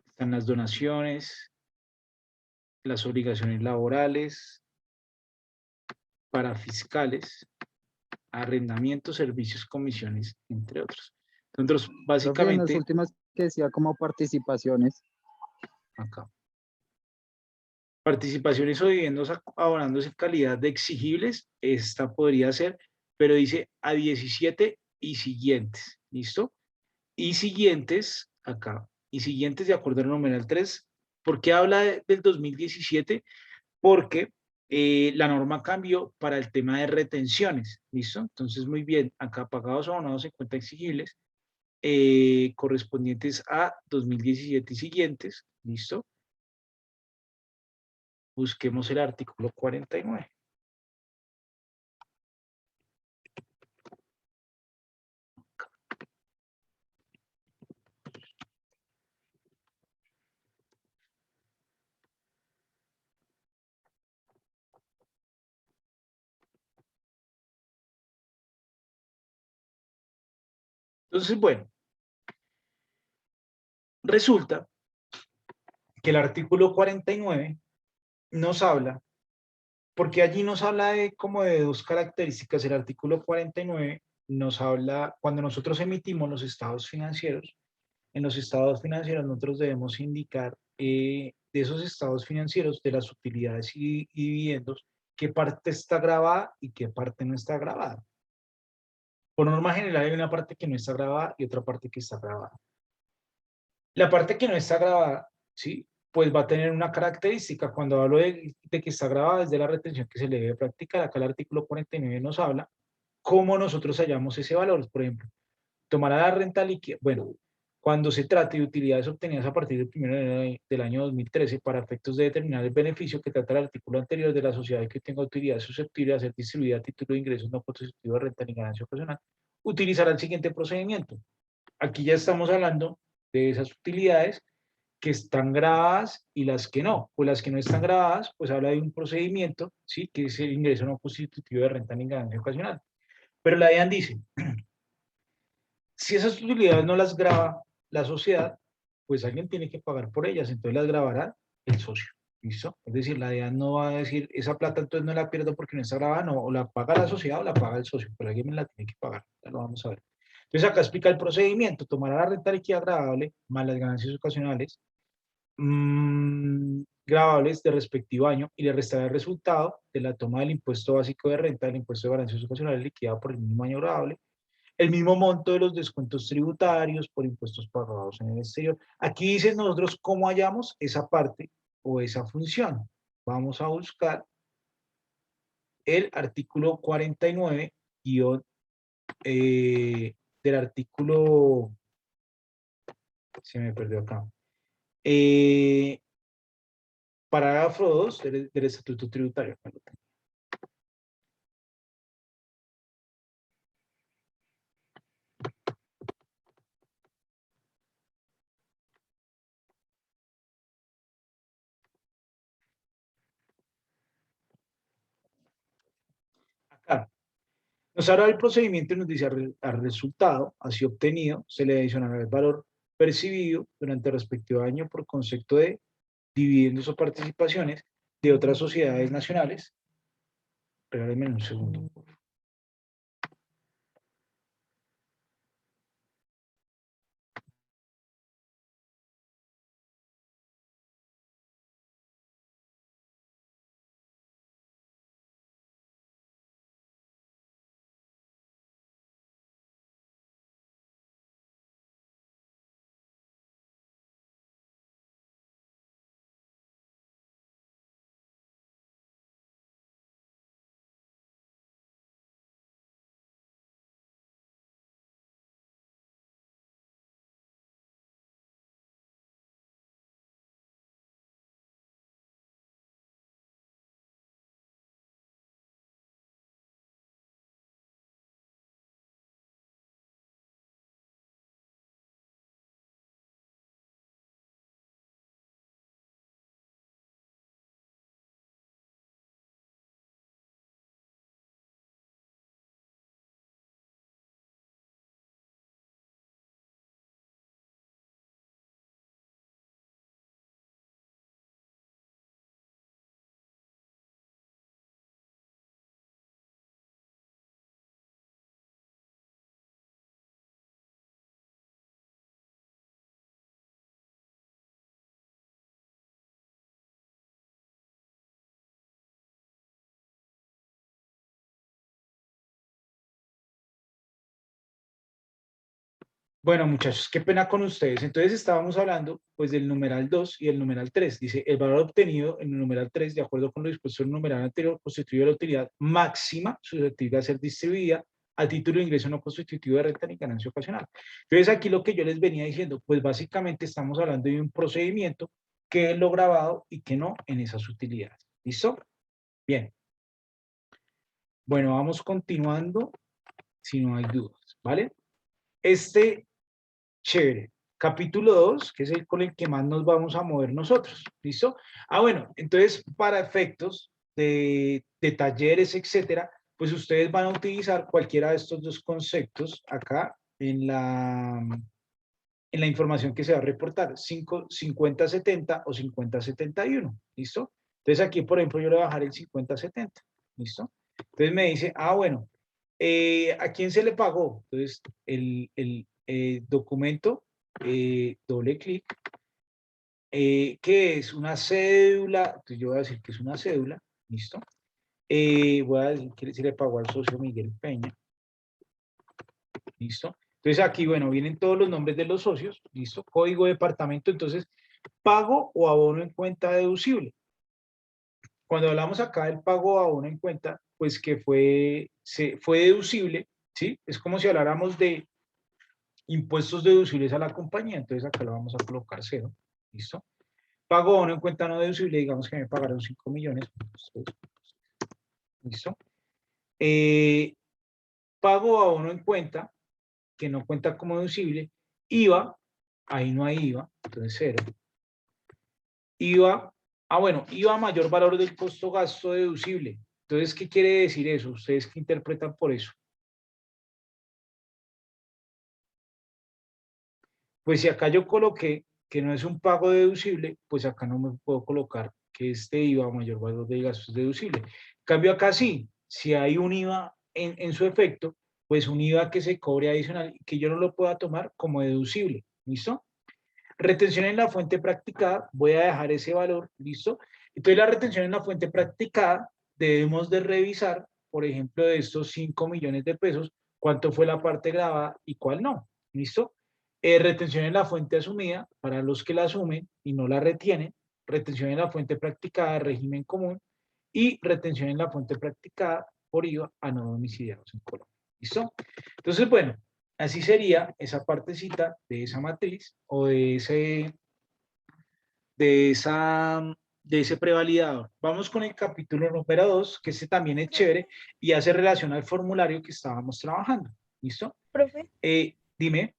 Están las donaciones, las obligaciones laborales, para fiscales, arrendamientos, servicios, comisiones, entre otros. Entonces, Profe, en las básicamente, últimas que decía como participaciones. acá. Participaciones o dividendos abonándose en calidad de exigibles, esta podría ser, pero dice a 17 y siguientes, ¿listo? Y siguientes, acá, y siguientes de acuerdo al numeral 3. ¿Por qué habla del 2017? Porque la norma cambió para el tema de retenciones, ¿listo? Entonces, muy bien, acá pagados o abonados en cuenta exigibles, correspondientes a 2017 y siguientes, ¿listo? Busquemos el artículo 49. Entonces, bueno, resulta que el artículo 49 nos habla, porque allí nos habla de como de dos características. El artículo 49 nos habla, cuando nosotros emitimos los estados financieros, en los estados financieros nosotros debemos indicar de esos estados financieros, de las utilidades y dividendos, qué parte está grabada y qué parte no está grabada. Por norma general hay una parte que no está grabada y otra parte que está grabada. La parte que no está grabada, ¿sí? Pues va a tener una característica. Cuando hablo de que está grabada, es de la retención que se le debe practicar. Acá el artículo 49 nos habla cómo nosotros hallamos ese valor. Por ejemplo, tomará la renta líquida. Bueno, cuando se trate de utilidades obtenidas a partir del 1 del año 2013 para efectos de determinar el beneficio que trata el artículo anterior de la sociedad que tenga utilidad susceptible de ser distribuida a título de ingresos no constitutivo de renta ni ganancia ocasional, utilizará el siguiente procedimiento. Aquí ya estamos hablando de esas utilidades que están grabadas y las que no. Pues las que no están grabadas, pues habla de un procedimiento, ¿sí? Que es el ingreso no constitutivo de renta ni ganancia ocasional. Pero la DIAN dice, si esas utilidades no las graba la sociedad, pues alguien tiene que pagar por ellas, entonces las grabará el socio. ¿Listo? Es decir, la DIAN no va a decir, esa plata entonces no la pierdo porque no está grabada, no, o la paga la sociedad o la paga el socio, pero alguien me la tiene que pagar, ya lo vamos a ver. Entonces acá explica el procedimiento, tomará la renta líquida gravable más las ganancias ocasionales gravables de respectivo año y le restará el resultado de la toma del impuesto básico de renta, del impuesto de ganancias ocasionales liquidado por el mismo año gravable, el mismo monto de los descuentos tributarios por impuestos pagados en el exterior. Aquí dice nosotros cómo hallamos esa parte o esa función. Vamos a buscar el artículo 49 del artículo, se me perdió acá, parágrafo 2 del Estatuto Tributario. Acá nos habla del procedimiento y nos dice al resultado así obtenido se le adicionará el valor percibido durante el respectivo año por concepto de dividendos o participaciones de otras sociedades nacionales. Regálenme un segundo. Bueno, muchachos, qué pena con ustedes. Entonces estábamos hablando pues del numeral 2 y el numeral 3. Dice, el valor obtenido en el numeral 3, de acuerdo con lo dispuesto en el numeral anterior, constituye la utilidad máxima susceptible a ser distribuida a título de ingreso no constitutivo de renta ni ganancia ocasional. Entonces aquí lo que yo les venía diciendo, pues básicamente estamos hablando de un procedimiento que es lo grabado y que no en esas utilidades. ¿Listo? Bien. Bueno, vamos continuando si no hay dudas, ¿vale? Chévere. Capítulo 2, que es el con el que más nos vamos a mover nosotros. ¿Listo? Bueno, entonces para efectos de talleres, etcétera, pues ustedes van a utilizar cualquiera de estos dos conceptos acá en la información que se va a reportar, 50-70 o 50-71. ¿Listo? Entonces aquí, por ejemplo, yo le voy a bajar el 50-70. ¿Listo? Entonces me dice, bueno, ¿a quién se le pagó? Entonces, el documento, doble clic, que es una cédula, entonces yo voy a decir que es una cédula, ¿listo? Voy a decir que se le pagó al socio Miguel Peña, ¿listo? Entonces aquí, bueno, vienen todos los nombres de los socios, ¿listo? Código de departamento, entonces, pago o abono en cuenta deducible. Cuando hablamos acá del pago o abono en cuenta, pues que fue deducible, ¿sí? Es como si habláramos de impuestos deducibles a la compañía, entonces acá lo vamos a colocar 0, ¿listo? Pago abono en cuenta no deducible, digamos que me pagaron 5 millones, ¿listo? Pago abono en cuenta, que no cuenta como deducible, IVA, ahí no hay IVA, entonces 0. IVA, bueno, IVA mayor valor del costo gasto deducible. Entonces, ¿qué quiere decir eso? ¿Ustedes qué interpretan por eso? Pues si acá yo coloqué que no es un pago deducible, pues acá no me puedo colocar que este IVA mayor valor del gasto es deducible. En cambio acá sí, si hay un IVA en su efecto, pues un IVA que se cobre adicional y que yo no lo pueda tomar como deducible, ¿listo? Retención en la fuente practicada, voy a dejar ese valor, ¿listo? Entonces la retención en la fuente practicada, debemos de revisar, por ejemplo, de estos 5 millones de pesos, cuánto fue la parte grabada y cuál no, ¿listo? Retención en la fuente asumida, para los que la asumen y no la retienen, retención en la fuente practicada, régimen común, y retención en la fuente practicada por IVA a no domiciliados en Colombia. ¿Listo? Entonces, bueno, así sería esa partecita de esa matriz o de ese prevalidador. Vamos con el capítulo número 2, que este también es chévere y hace relación al formulario que estábamos trabajando. ¿Listo? Profe. Dime.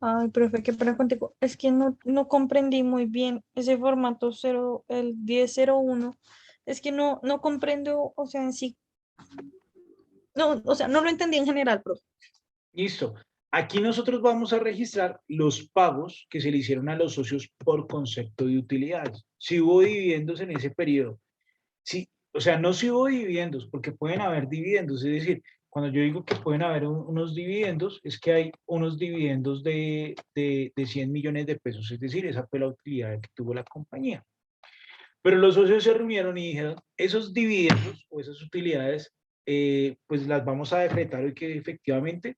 Ay, profe, qué pena contigo. Es que no comprendí muy bien ese formato 0, el 1001. Es que no comprendo, o sea, en sí. No, o sea, no lo entendí en general, profe. Listo. Aquí nosotros vamos a registrar los pagos que se le hicieron a los socios por concepto de utilidades. Si hubo dividendos en ese periodo. Sí, o sea, no si hubo dividendos, porque pueden haber dividendos. Es decir, cuando yo digo que pueden haber unos dividendos, es que hay unos dividendos de 100 millones de pesos. Es decir, esa fue la utilidad que tuvo la compañía. Pero los socios se reunieron y dijeron, esos dividendos o esas utilidades, pues las vamos a decretar hoy que efectivamente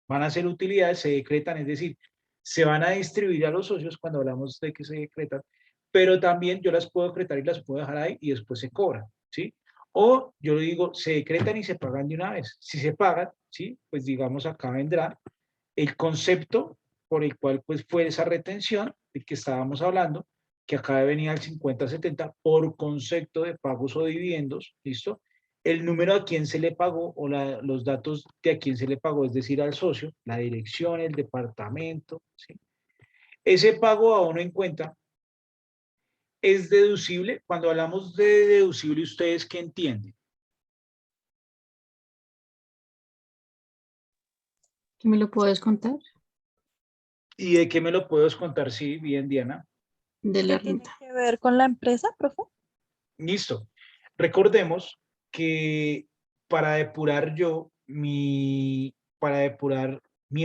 van a ser utilidades, se decretan, es decir, se van a distribuir a los socios cuando hablamos de que se decretan, pero también yo las puedo decretar y las puedo dejar ahí y después se cobran, ¿sí? O yo le digo, se decretan y se pagan de una vez. Si se pagan, ¿sí? Pues digamos acá vendrá el concepto por el cual pues fue esa retención de que estábamos hablando, que acá venía el 50-70 por concepto de pagos o dividendos, ¿listo? El número a quién se le pagó o los datos de a quién se le pagó, es decir, al socio, la dirección, el departamento, ¿sí? Ese pago a uno en cuenta es deducible. Cuando hablamos de deducible, ¿ustedes qué entienden? ¿Que me lo puedes contar? ¿Y de qué me lo puedo descontar? Sí, bien, Diana. De la ¿Qué tiene renta. que ver con la empresa, profe? Listo. Recordemos que para depurar mi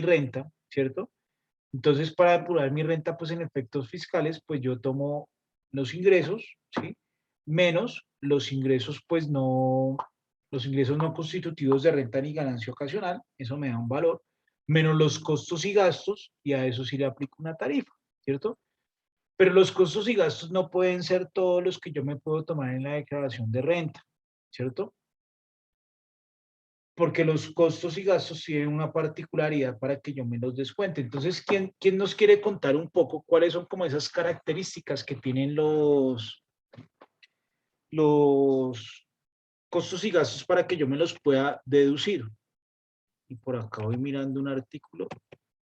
renta, ¿cierto? Entonces, para depurar mi renta, pues en efectos fiscales, pues yo tomo los ingresos, ¿sí? Menos los ingresos no constitutivos de renta ni ganancia ocasional, eso me da un valor, menos los costos y gastos, y a eso sí le aplico una tarifa, ¿cierto? Pero los costos y gastos no pueden ser todos los que yo me puedo tomar en la declaración de renta, ¿cierto? Porque los costos y gastos tienen una particularidad para que yo me los descuente. Entonces, ¿quién nos quiere contar un poco cuáles son como esas características que tienen los costos y gastos para que yo me los pueda deducir? Y por acá voy mirando un artículo,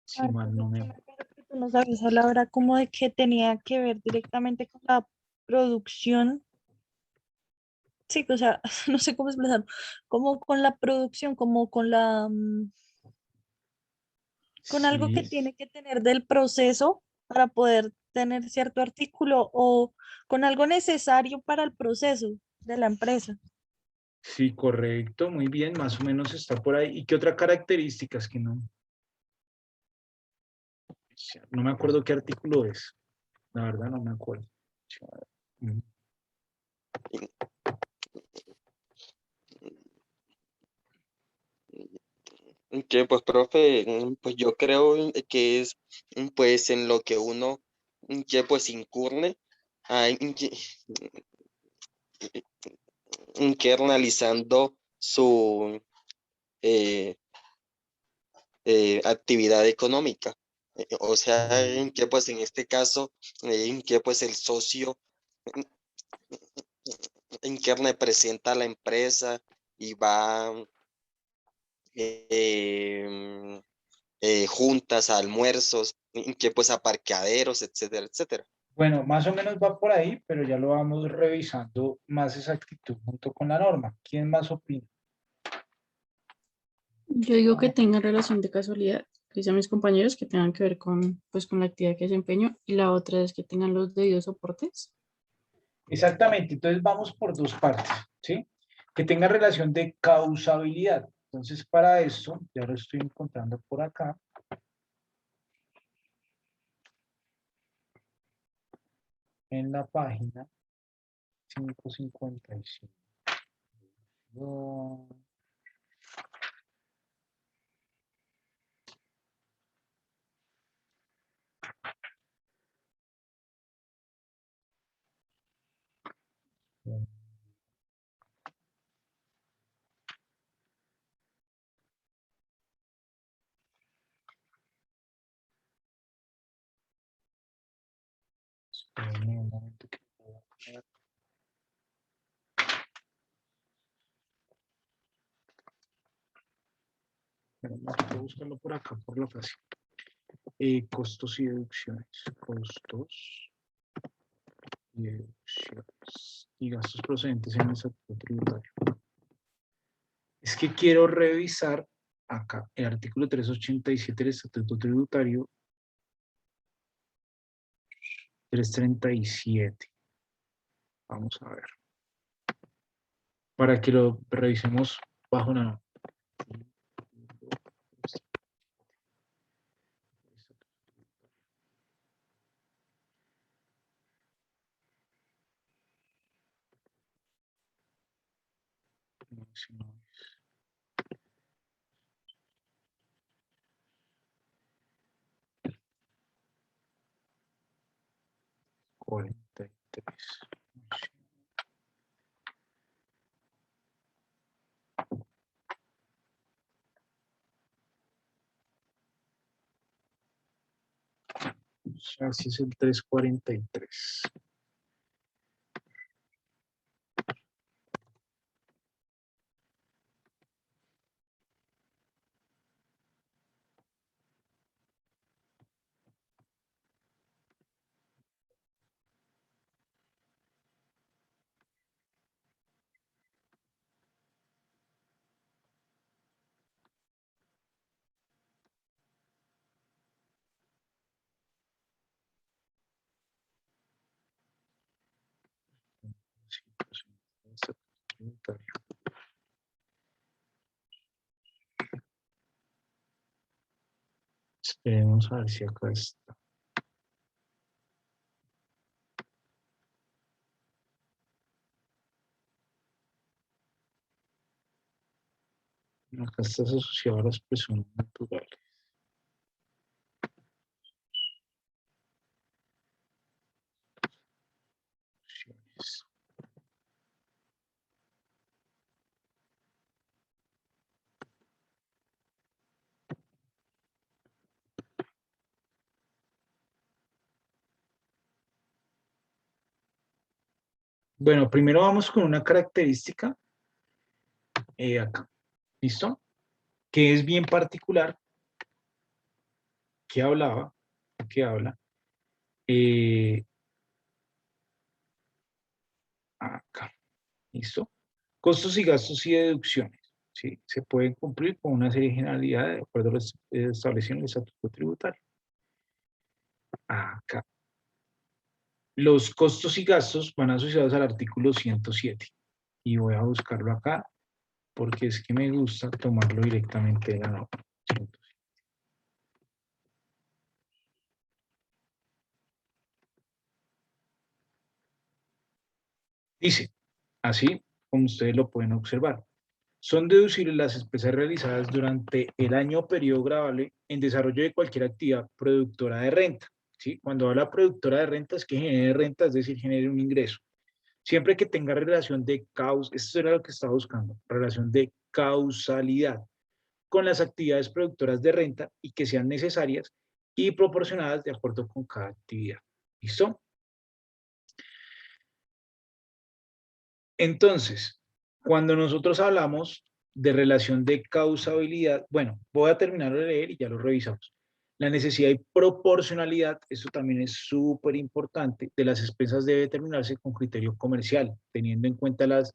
si mal no me... Tú nos habías hablado ahora como de que tenía que ver directamente con la producción. Sí, o sea, no sé cómo expresarlo, como con la producción, como con la, con algo que Sí, tiene que tener del proceso para poder tener cierto artículo o con algo necesario para el proceso de la empresa. sí, correcto, muy bien, más o menos está por ahí. ¿Y qué otras características que no? No me acuerdo qué artículo es. La verdad no me acuerdo. Que pues, profe, pues yo creo que es pues en lo que uno que pues incurre a, que realizando su eh, actividad económica. O sea, en que pues en este caso, en que pues el socio en que representa a la empresa y va eh, juntas, a almuerzos, en que pues a parqueaderos, etcétera, etcétera. Bueno, más o menos va por ahí, pero ya lo vamos revisando más exactitud junto con la norma. ¿Quién más opina? Yo digo que tengan relación de casualidad, que dicen mis compañeros, que tengan que ver con, pues, con la actividad que desempeño, y la otra es que tengan los debidos soportes. Exactamente, entonces vamos por dos partes, ¿sí? Que tenga relación de causabilidad. Entonces, para eso, ya lo estoy encontrando por acá. En la página 555. No. Espérenme un momento que voy a poner. Bueno, voy a buscarlo por acá, por la fácil. Costos y deducciones. Costos y deducciones. Y gastos procedentes en el sector tributario. Es que quiero revisar acá, el artículo 387 del Estatuto Tributario, 337. Vamos a ver. Para que lo revisemos bajo una... No, si no es. Cuarenta y tres. Así es el 343. Esperemos a ver si acá está. Acá estás asociado a las personas naturales. Bueno, primero vamos con una característica acá. ¿Listo? Que es bien particular, que habla, acá. ¿Listo? Costos y gastos y deducciones. ¿Sí? Se pueden cumplir con una serie de generalidades de acuerdo a los establecidos en el Estatuto Tributario. Acá. Los costos y gastos van asociados al artículo 107. Y voy a buscarlo acá porque es que me gusta tomarlo directamente de la norma. 107. Dice, así como ustedes lo pueden observar, son deducibles las expensas realizadas durante el año o periodo gravable en desarrollo de cualquier actividad productora de renta. ¿Sí? Cuando habla productora de renta es que genere renta, es decir, genere un ingreso. Siempre que tenga relación de causa, esto era lo que estaba buscando, relación de causalidad con las actividades productoras de renta y que sean necesarias y proporcionadas de acuerdo con cada actividad. ¿Listo? Entonces, cuando nosotros hablamos de relación de causabilidad, bueno, voy a terminar de leer y ya lo revisamos. La necesidad y proporcionalidad, esto también es súper importante, de las expensas debe determinarse con criterio comercial, teniendo en cuenta las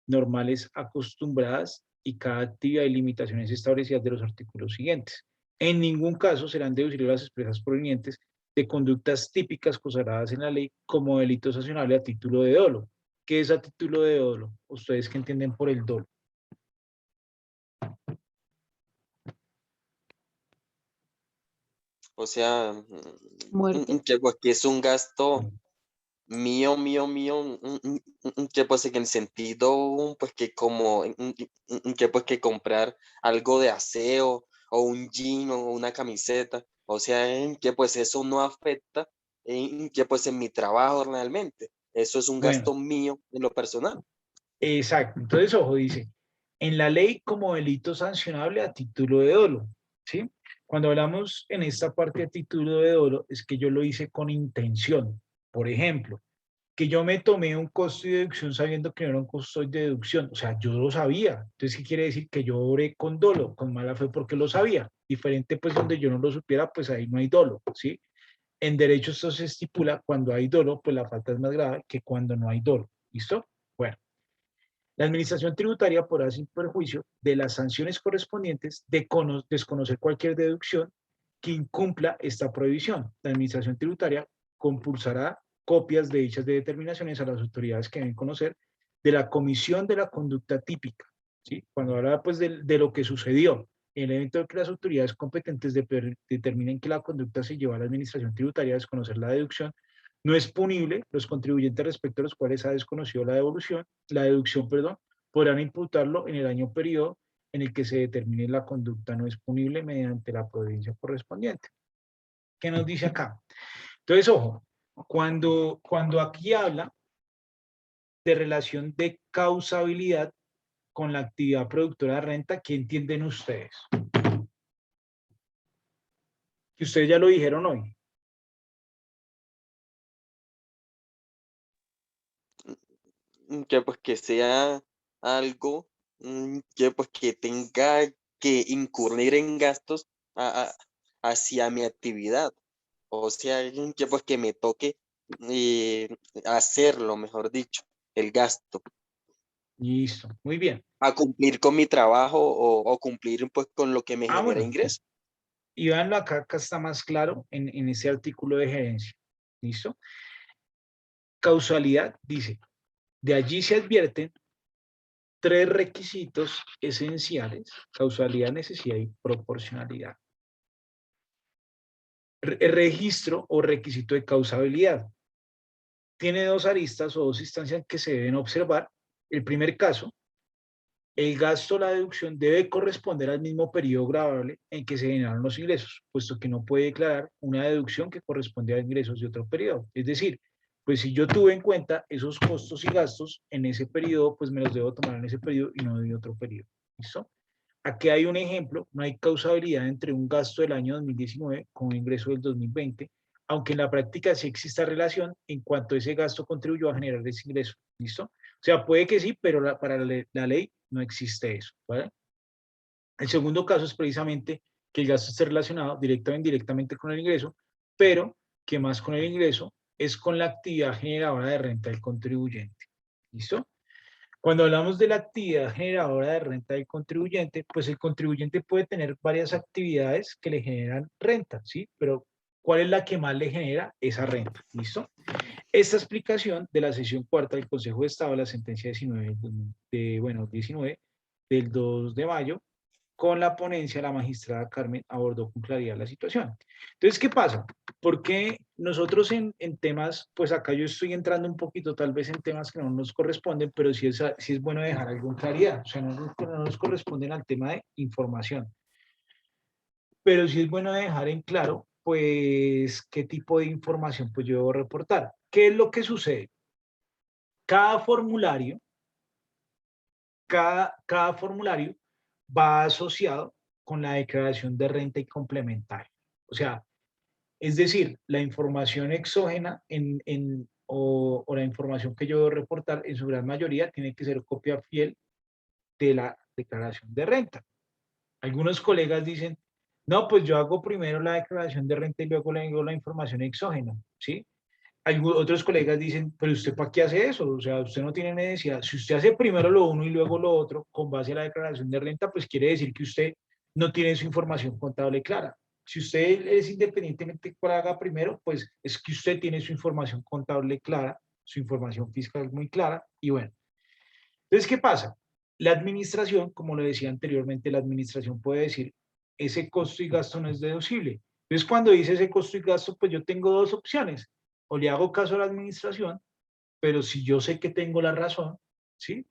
normales acostumbradas y cada actividad y limitaciones establecidas de los artículos siguientes. En ningún caso serán deducibles las expensas provenientes de conductas típicas consagradas en la ley como delitos sancionables a título de dolo. ¿Qué es a título de dolo? ¿Ustedes qué entienden por el dolo? O sea, Muerte. que pues que es un gasto mío, que pues en el sentido, pues que como, que pues que comprar algo de aseo o un jean o una camiseta, o sea, en que pues eso no afecta en que pues en mi trabajo realmente, eso es un Bueno, gasto mío en lo personal. exacto. Entonces, ojo, dice, en la ley como delito sancionable a título de dolo, ¿sí? Cuando hablamos en esta parte de título de dolo, es que yo lo hice con intención. Por ejemplo, que yo me tomé un costo y deducción sabiendo que no era un costo de deducción. O sea, yo lo sabía. Entonces, ¿qué quiere decir? Que yo obré con dolo, con mala fe porque lo sabía. Diferente, pues, donde yo no lo supiera, pues ahí no hay dolo, ¿sí? En derecho esto se estipula cuando hay dolo, pues la falta es más grave que cuando no hay dolo. ¿Listo? Bueno. La administración tributaria podrá, sin perjuicio de las sanciones correspondientes, desconocer cualquier deducción que incumpla esta prohibición. La administración tributaria compulsará copias de dichas determinaciones a las autoridades que deben conocer de la comisión de la conducta típica, ¿sí? Cuando habla pues de lo que sucedió, en el evento de que las autoridades competentes determinen que la conducta se llevó a la administración tributaria a desconocer la deducción, no es punible. Los contribuyentes respecto a los cuales ha desconocido la deducción, podrán imputarlo en el año periodo en el que se determine la conducta no es punible mediante la providencia correspondiente. ¿Qué nos dice acá? Entonces, ojo, cuando aquí habla de relación de causabilidad con la actividad productora de renta, ¿qué entienden ustedes? Que ustedes ya lo dijeron hoy. Que pues que sea algo que pues que tenga que incurrir en gastos hacia mi actividad. O sea, que pues que me toque hacerlo, mejor dicho, el gasto. Listo, muy bien. A cumplir con mi trabajo o cumplir pues con lo que me genera Bueno. ingreso. Y veanlo acá está más claro en ese artículo de gerencia. ¿Listo? Causalidad dice, de allí se advierten 3 requisitos esenciales: causalidad, necesidad y proporcionalidad. El registro o requisito de causabilidad tiene 2 aristas o 2 instancias que se deben observar. El primer caso, el gasto o la deducción debe corresponder al mismo periodo gravable en que se generaron los ingresos, puesto que no puede declarar una deducción que corresponde a ingresos de otro periodo. Es decir, pues si yo tuve en cuenta esos costos y gastos en ese periodo, pues me los debo tomar en ese periodo y no de otro periodo. ¿Listo? Aquí hay un ejemplo: no hay causabilidad entre un gasto del año 2019 con un ingreso del 2020, aunque en la práctica sí exista relación en cuanto ese gasto contribuyó a generar ese ingreso. ¿Listo? O sea, puede que sí, pero para la ley no existe eso, ¿vale? El segundo caso es precisamente que el gasto esté relacionado directa o indirectamente con el ingreso, pero que más con el ingreso es con la actividad generadora de renta del contribuyente. ¿Listo? Cuando hablamos de la actividad generadora de renta del contribuyente, pues el contribuyente puede tener varias actividades que le generan renta, ¿sí? Pero ¿cuál es la que más le genera esa renta? ¿Listo? Esta explicación de la sesión cuarta del Consejo de Estado, la sentencia 19 del 2 de mayo, con la ponencia, la magistrada Carmen abordó con claridad la situación. Entonces, ¿qué pasa? Porque nosotros en temas, pues acá yo estoy entrando un poquito tal vez en temas que no nos corresponden, pero sí es bueno dejar algo en claridad. O sea, no nos corresponden al tema de información. Pero sí es bueno dejar en claro, pues, qué tipo de información pues yo debo reportar. ¿Qué es lo que sucede? Cada formulario va asociado con la declaración de renta y complementaria. O sea, es decir, la información exógena o la información que yo debo reportar en su gran mayoría tiene que ser copia fiel de la declaración de renta. Algunos colegas dicen, no, pues yo hago primero la declaración de renta y luego le digo la información exógena, ¿sí? Otros colegas dicen, pero ¿usted para qué hace eso? O sea, usted no tiene necesidad. Si usted hace primero lo uno y luego lo otro con base a la declaración de renta, pues quiere decir que usted no tiene su información contable clara. Si usted es independientemente cuál haga primero, pues es que usted tiene su información contable clara, su información fiscal muy clara, y bueno. Entonces, ¿qué pasa? La administración, como lo decía anteriormente, la administración puede decir, ese costo y gasto no es deducible. Entonces, cuando dice ese costo y gasto, pues yo tengo 2 opciones: o le hago caso a la administración, pero si yo sé que tengo la razón, ¿sí?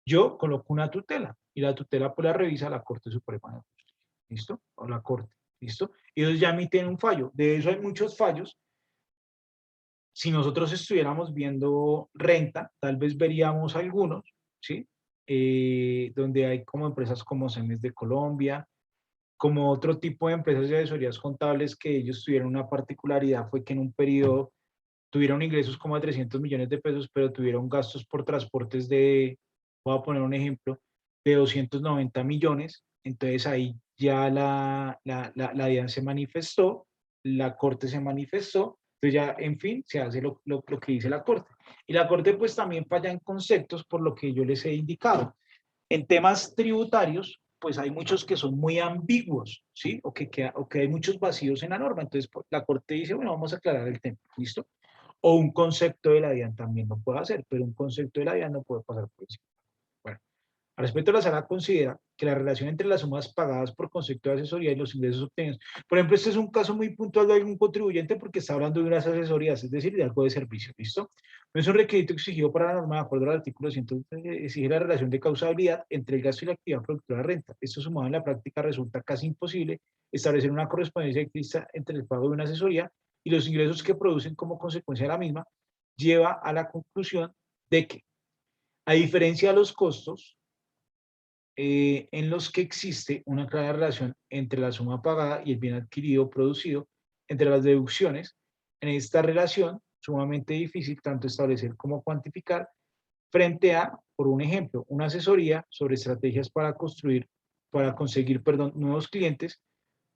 Yo coloco una tutela, y la tutela pues la revisa la Corte Suprema de Justicia, ¿listo? O la Corte, ¿listo? Y ellos ya emiten un fallo. De eso hay muchos fallos. Si nosotros estuviéramos viendo renta, tal vez veríamos algunos, ¿sí? Donde hay como empresas como CEMES de Colombia, como otro tipo de empresas de asesorías contables, que ellos tuvieron una particularidad, fue que en un periodo tuvieron ingresos como de 300 millones de pesos, pero tuvieron gastos por transportes voy a poner un ejemplo, de 290 millones. Entonces ahí ya la DIAN se manifestó, la Corte se manifestó, Entonces ya, en fin, se hace lo que dice la Corte. Y la Corte pues también falla en conceptos por lo que yo les he indicado. En temas tributarios, pues hay muchos que son muy ambiguos, ¿sí? O que hay muchos vacíos en la norma. Entonces pues, la Corte dice, bueno, vamos a aclarar el tema, ¿listo? O un concepto de la DIAN también lo puede hacer, pero un concepto de la DIAN no puede pasar por encima. Bueno, al respecto, la sala considera que la relación entre las sumas pagadas por concepto de asesoría y los ingresos obtenidos, por ejemplo, este es un caso muy puntual de algún contribuyente porque está hablando de unas asesorías, es decir, de algo de servicio, ¿listo? No es un requisito exigido para la norma de acuerdo al artículo 100, exige la relación de causabilidad entre el gasto y la actividad productora de renta. Esto sumado en la práctica resulta casi imposible establecer una correspondencia directa entre el pago de una asesoría y los ingresos que producen como consecuencia de la misma, lleva a la conclusión de que, a diferencia de los costos, en los que existe una clara relación entre la suma pagada y el bien adquirido o producido, entre las deducciones. En esta relación, sumamente difícil tanto establecer como cuantificar, frente a, por un ejemplo, una asesoría sobre estrategias para conseguir, nuevos clientes,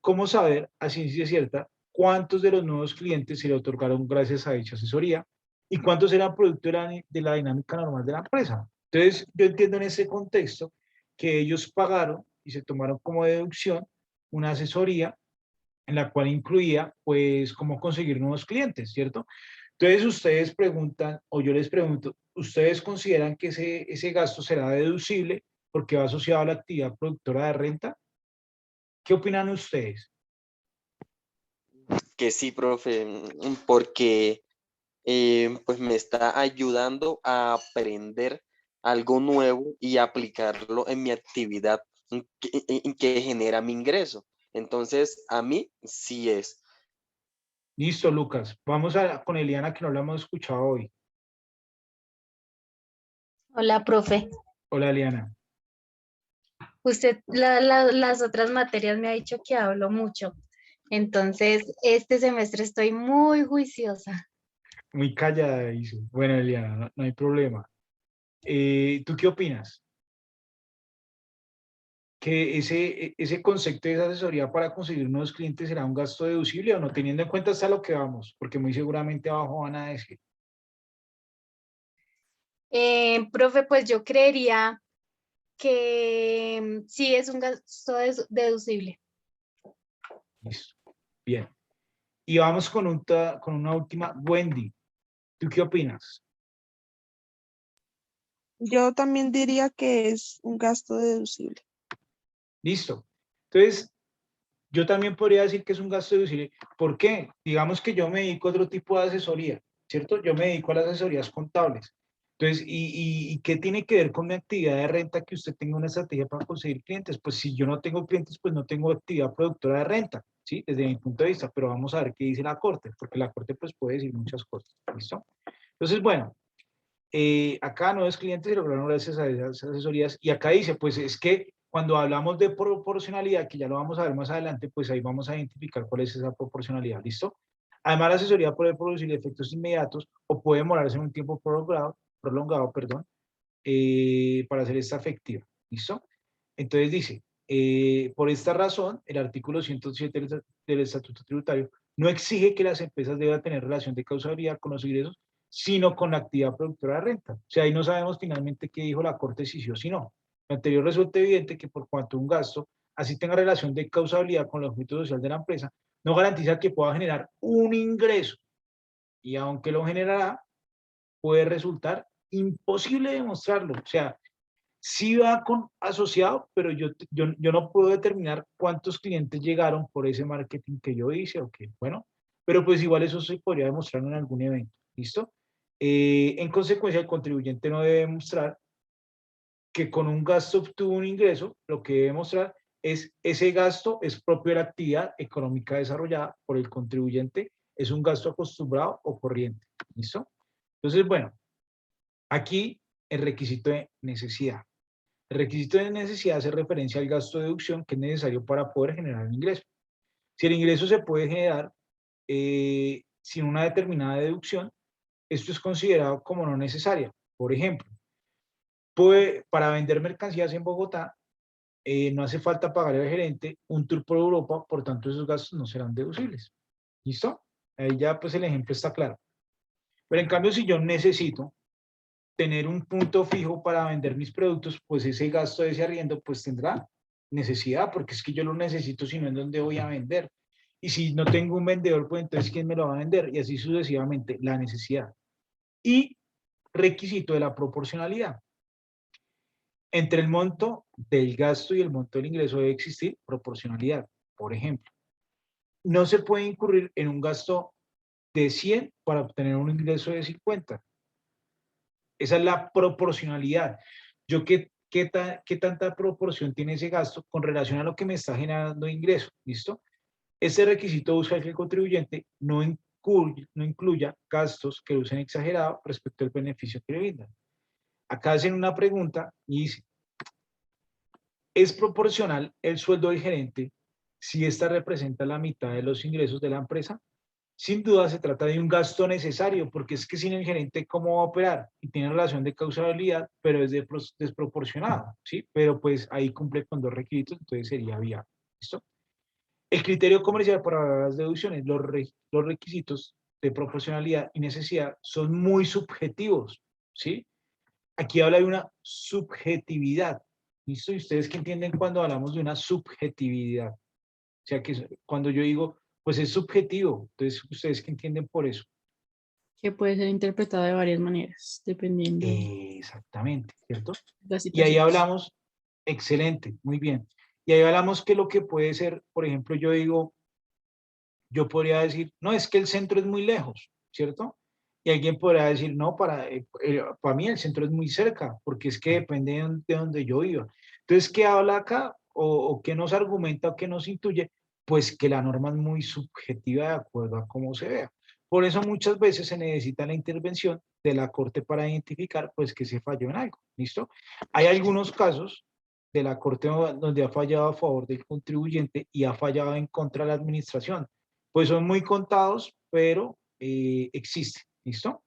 cómo saber a ciencia cierta cuántos de los nuevos clientes se le otorgaron gracias a dicha asesoría y cuántos eran producto de la dinámica normal de la empresa. Entonces, yo entiendo en ese contexto que ellos pagaron y se tomaron como deducción una asesoría en la cual incluía, pues, cómo conseguir nuevos clientes, ¿cierto? Entonces, ustedes preguntan, o yo les pregunto, ¿ustedes consideran que ese gasto será deducible porque va asociado a la actividad productora de renta? ¿Qué opinan ustedes? Que sí, profe, porque pues me está ayudando a aprender algo nuevo y aplicarlo en mi actividad que genera mi ingreso. Entonces, a mí sí es. Listo, Lucas. Vamos con Eliana, que no la hemos escuchado hoy. Hola, profe. Hola, Eliana. Usted las otras materias me ha dicho que hablo mucho. Entonces, este semestre estoy muy juiciosa. Muy callada, dice. Bueno, Eliana, no hay problema. ¿Tú qué opinas? ¿Que ese concepto de esa asesoría para conseguir nuevos clientes será un gasto deducible o no? Teniendo en cuenta hasta lo que vamos, porque muy seguramente abajo van a decir. Profe, pues yo creería que sí es un gasto deducible. Listo. Bien. Y vamos con una última. Wendy, ¿tú qué opinas? Yo también diría que es un gasto deducible. Listo. Entonces, yo también podría decir que es un gasto deducible. ¿Por qué? Digamos que yo me dedico a otro tipo de asesoría, ¿cierto? Yo me dedico a las asesorías contables. Entonces, ¿y qué tiene que ver con mi actividad de renta que usted tenga una estrategia para conseguir clientes? Pues si yo no tengo clientes, pues no tengo actividad productora de renta, ¿sí? Desde mi punto de vista, pero vamos a ver qué dice la Corte, porque la Corte pues puede decir muchas cosas, ¿listo? Entonces, bueno, acá nuevos clientes se lograron gracias a esas asesorías y acá dice, pues es que cuando hablamos de proporcionalidad, que ya lo vamos a ver más adelante, pues ahí vamos a identificar cuál es esa proporcionalidad, ¿listo? Además, la asesoría puede producir efectos inmediatos o puede demorarse en un tiempo prolongado, para hacer esta efectiva, ¿listo? Entonces dice, por esta razón, el artículo 107 del Estatuto Tributario no exige que las empresas deban tener relación de causabilidad con los ingresos, sino con la actividad productora de renta. O sea, ahí no sabemos finalmente qué dijo la Corte, si sí o si no. Lo anterior resulta evidente que por cuanto un gasto así tenga relación de causabilidad con el objeto social de la empresa, no garantiza que pueda generar un ingreso. Y aunque lo generará, puede resultar imposible demostrarlo. O sea, sí va asociado, pero yo no puedo determinar cuántos clientes llegaron por ese marketing que yo hice, o que, bueno, pero pues igual eso se podría demostrar en algún evento, ¿listo? En consecuencia, el contribuyente no debe demostrar que con un gasto obtuvo un ingreso, lo que debe demostrar es ese gasto es propio de la actividad económica desarrollada por el contribuyente, es un gasto acostumbrado o corriente, ¿listo? Entonces, bueno, aquí el requisito de necesidad. El requisito de necesidad hace referencia al gasto de deducción que es necesario para poder generar un ingreso. Si el ingreso se puede generar sin una determinada deducción, esto es considerado como no necesaria. Por ejemplo, para vender mercancías en Bogotá, no hace falta pagar al gerente un tour por Europa, por tanto esos gastos no serán deducibles. ¿Listo? Ahí ya pues el ejemplo está claro. Pero en cambio, si yo necesito tener un punto fijo para vender mis productos, pues ese gasto de ese arriendo pues tendrá necesidad, porque es que yo lo necesito, si no, ¿en dónde voy a vender? Y si no tengo un vendedor, pues entonces ¿quién me lo va a vender? Y así sucesivamente, la necesidad. Y requisito de la proporcionalidad. Entre el monto del gasto y el monto del ingreso debe existir proporcionalidad. Por ejemplo, no se puede incurrir en un gasto de 100 para obtener un ingreso de 50. Esa es la proporcionalidad. Yo qué tanta proporción tiene ese gasto con relación a lo que me está generando ingreso, ¿listo? Este requisito busca que el contribuyente no incluya gastos que usen exagerado respecto al beneficio que le brindan. Acá hacen una pregunta y dice, ¿es proporcional el sueldo del gerente si ésta representa la mitad de los ingresos de la empresa? Sin duda se trata de un gasto necesario, porque es que sin el gerente, ¿cómo va a operar? Y tiene relación de causabilidad, pero es desproporcionado, ¿sí? Pero pues ahí cumple con dos requisitos, entonces sería viable, ¿listo? El criterio comercial para las deducciones, los requisitos de proporcionalidad y necesidad son muy subjetivos, ¿sí? Aquí habla de una subjetividad, ¿listo? ¿Y ustedes qué entienden cuando hablamos de una subjetividad? O sea, que cuando yo digo, pues es subjetivo, entonces, ¿ustedes qué entienden por eso? Que puede ser interpretado de varias maneras, dependiendo de Exactamente, ¿cierto? la Y ahí situación. hablamos, excelente, muy bien. Y ahí hablamos que lo que puede ser, por ejemplo, yo digo, yo podría decir, no, es que el centro es muy lejos, ¿cierto? Y alguien podrá decir, no, para mí el centro es muy cerca, porque es que depende de donde yo viva. Entonces, ¿qué habla acá? O qué nos argumenta o qué nos intuye? Pues que la norma es muy subjetiva de acuerdo a cómo se vea. Por eso muchas veces se necesita la intervención de la Corte para identificar pues que se falló en algo, ¿listo? Hay algunos casos de la Corte donde ha fallado a favor del contribuyente y ha fallado en contra de la administración. Pues son muy contados, pero existen, ¿listo?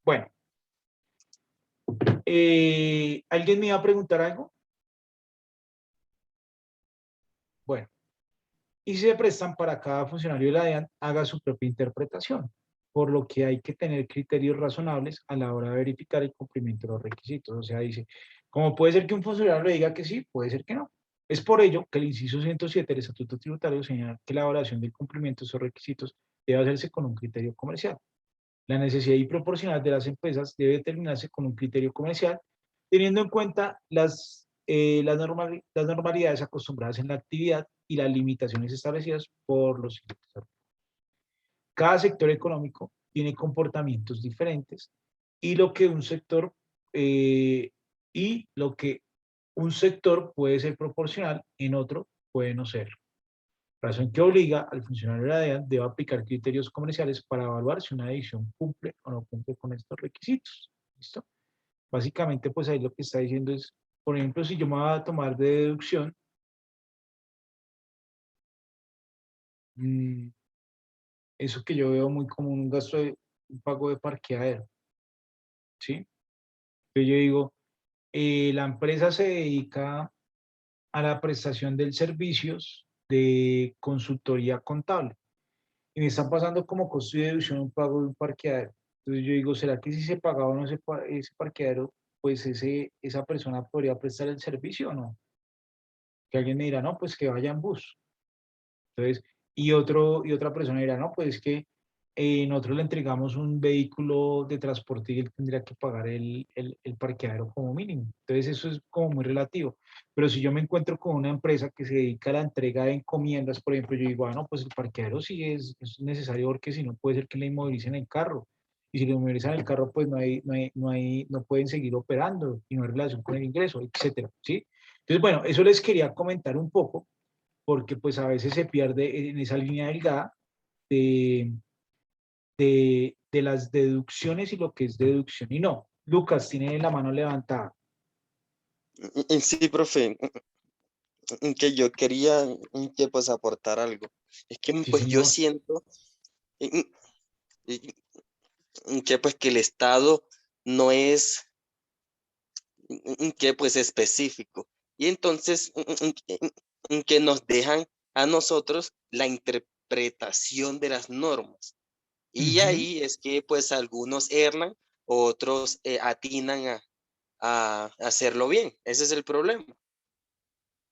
Bueno, ¿alguien me iba a preguntar algo? Bueno, y si se prestan para cada funcionario de la DIAN, haga su propia interpretación, por lo que hay que tener criterios razonables a la hora de verificar el cumplimiento de los requisitos. O sea, dice, como puede ser que un funcionario le diga que sí, puede ser que no. Es por ello que el inciso 107 del Estatuto Tributario señala que la evaluación del cumplimiento de esos requisitos debe hacerse con un criterio comercial. La necesidad y proporcionalidad de las empresas debe determinarse con un criterio comercial, teniendo en cuenta las normalidades acostumbradas en la actividad y las limitaciones establecidas por los sectores. Cada sector económico tiene comportamientos diferentes y lo que un sector puede ser proporcional, en otro puede no ser. Razón que obliga al funcionario de la DEAN debe aplicar criterios comerciales para evaluar si una decisión cumple o no cumple con estos requisitos. ¿Listo? Básicamente, pues ahí lo que está diciendo es, por ejemplo, si yo me voy a tomar de deducción, eso que yo veo muy como un gasto de un pago de parqueadero, ¿sí? Entonces yo digo, la empresa se dedica a la prestación de servicios de consultoría contable. Y me están pasando como costo de deducción un pago de un parqueadero. Entonces yo digo, ¿será que si se pagaba o no ese parqueadero, pues esa persona podría prestar el servicio o no? Que alguien me dirá, no, pues que vaya en bus. Entonces, y otra persona dirá, no, pues es que nosotros le entregamos un vehículo de transporte y él tendría que pagar el parqueadero como mínimo. Entonces eso es como muy relativo. Pero si yo me encuentro con una empresa que se dedica a la entrega de encomiendas, por ejemplo, yo digo, ah, no, pues el parqueadero sí es necesario porque si no puede ser que le inmovilicen el carro. Y si le inmovilizan el carro, pues no pueden seguir operando y no hay relación con el ingreso, etcétera, ¿sí? Entonces, bueno, eso les quería comentar un poco porque pues a veces se pierde en esa línea delgada de, de las deducciones y lo que es deducción y no. Lucas tiene la mano levantada. Sí, profe, que yo quería que pues aportar algo. Es que Sí, pues yo señor. siento que pues que el Estado no es que pues específico. Y entonces que nos dejan a nosotros la interpretación de las normas. Y ahí es que pues algunos erran, otros atinan a hacerlo bien. Ese es el problema.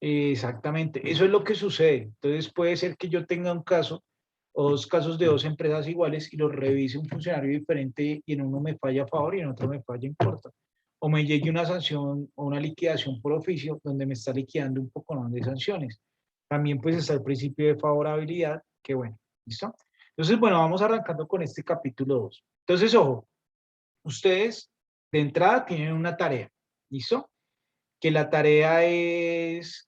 Exactamente, eso es lo que sucede. Entonces puede ser que yo tenga un caso o dos casos de dos empresas iguales y los revise un funcionario diferente y en uno me falla a favor y en otro me falla en contra. O me llegue una sanción o una liquidación por oficio donde me está liquidando un poco más de sanciones. También pues está el principio de favorabilidad, que bueno, ¿listo? Entonces, bueno, vamos arrancando con este capítulo 2. Entonces, ojo, ustedes de entrada tienen una tarea, ¿listo? Que la tarea es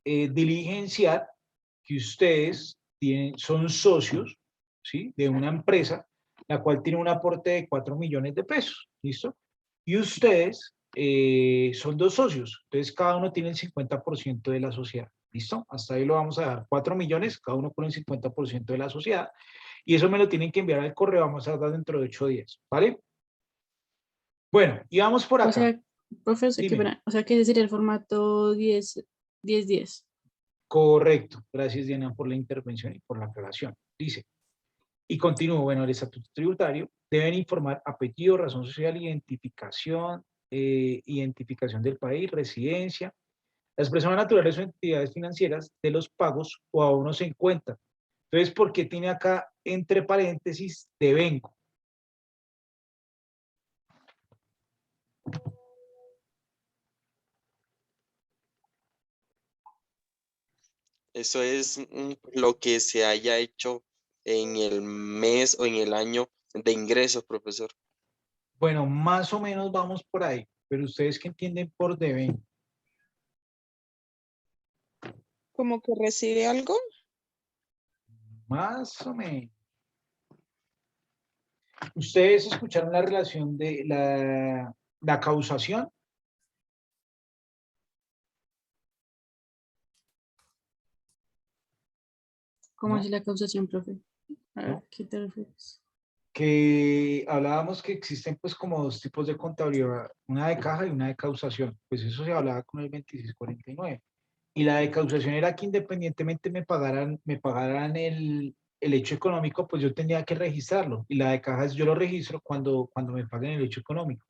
diligenciar que ustedes son socios, ¿sí? De una empresa, la cual tiene un aporte de 4 millones de pesos, ¿listo? Y ustedes son dos socios, entonces cada uno tiene el 50% de la sociedad, ¿listo? Hasta ahí lo vamos a dar, 4 millones, cada uno con el 50% de la sociedad, y eso me lo tienen que enviar al correo, vamos a dar dentro de 8 días, ¿vale? Bueno, y vamos por acá. O sea, profesor, o sea, ¿qué sería el formato 10-10? Correcto. Gracias, Diana, por la intervención y por la aclaración. Dice, y continúo, bueno, el estatuto tributario deben informar apellido, razón social, identificación, identificación del país, residencia, las personas naturales o entidades financieras de los pagos o abonos en cuenta. Entonces, ¿por qué tiene acá entre paréntesis devengo? Eso es lo que se haya hecho en el mes o en el año de ingresos, profesor. Bueno, más o menos vamos por ahí, pero ustedes qué entienden por devengo. ¿Como que recibe algo? Más o menos. ¿Ustedes escucharon la relación de la causación? ¿Cómo ¿No? es la causación, profe? A ver, ¿No? ¿qué te refieres? Que hablábamos que existen pues como dos tipos de contabilidad, una de caja y una de causación. Pues eso se hablaba con el 2649. Y la de causación era que independientemente me pagaran el hecho económico, pues yo tenía que registrarlo. Y la de caja es yo lo registro cuando me paguen el hecho económico.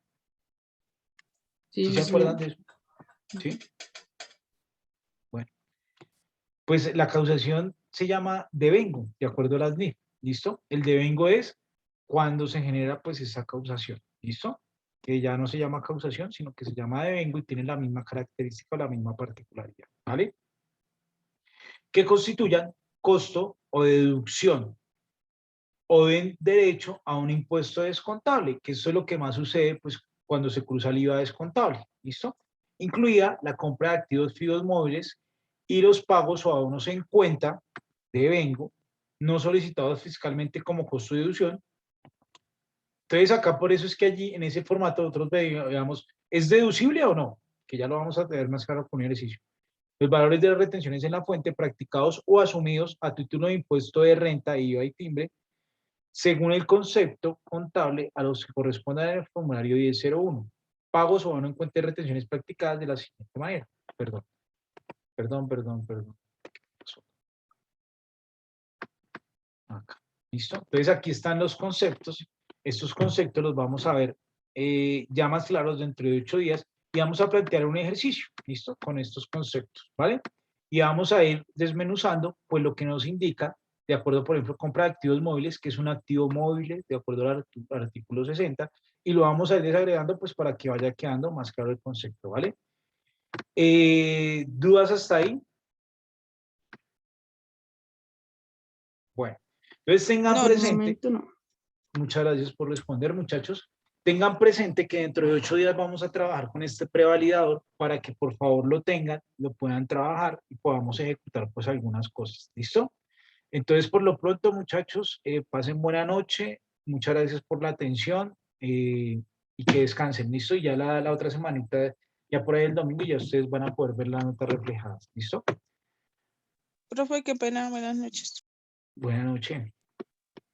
¿Sí Sí, se sí. acuerdan de eso? ¿Sí? Bueno, pues la causación se llama devengo, de acuerdo a las NIF. ¿Listo? El devengo es cuando se genera pues esa causación. ¿Listo? Que ya no se llama causación, sino que se llama devengo y tiene la misma característica o la misma particularidad. ¿Vale? Que constituyan costo o deducción o den derecho a un impuesto descontable, que eso es lo que más sucede pues, cuando se cruza el IVA descontable. ¿Listo? Incluida la compra de activos fijos móviles y los pagos o abonos en cuenta de devengo no solicitados fiscalmente como costo de deducción. Entonces acá por eso es que allí en ese formato nosotros veamos, ¿es deducible o no? Que ya lo vamos a tener más claro con el ejercicio. Los valores de las retenciones en la fuente practicados o asumidos a título de impuesto de renta, IVA y timbre, según el concepto contable a los que correspondan en el formulario 1001. Pagos o abono en cuenta de retenciones practicadas de la siguiente manera. Perdón. Acá. ¿Listo? Entonces aquí están los conceptos. Estos conceptos los vamos a ver ya más claros dentro de 8 días y vamos a plantear un ejercicio, ¿listo? Con estos conceptos, ¿vale? Y vamos a ir desmenuzando, pues lo que nos indica, de acuerdo, por ejemplo, compra de activos móviles, que es un activo móvil, de acuerdo al artículo 60, y lo vamos a ir desagregando, pues para que vaya quedando más claro el concepto, ¿vale? ¿Dudas hasta ahí? Bueno, entonces tengan No, presente, No. muchas gracias por responder, muchachos. Tengan presente que dentro de 8 días vamos a trabajar con este prevalidador para que por favor lo tengan, lo puedan trabajar y podamos ejecutar pues algunas cosas. ¿Listo? Entonces, por lo pronto, muchachos, pasen buena noche. Muchas gracias por la atención y que descansen. ¿Listo? Y ya la otra semanita, ya por ahí el domingo, ya ustedes van a poder ver las notas reflejadas. ¿Listo? profe, qué pena, buenas noches. Buenas noches.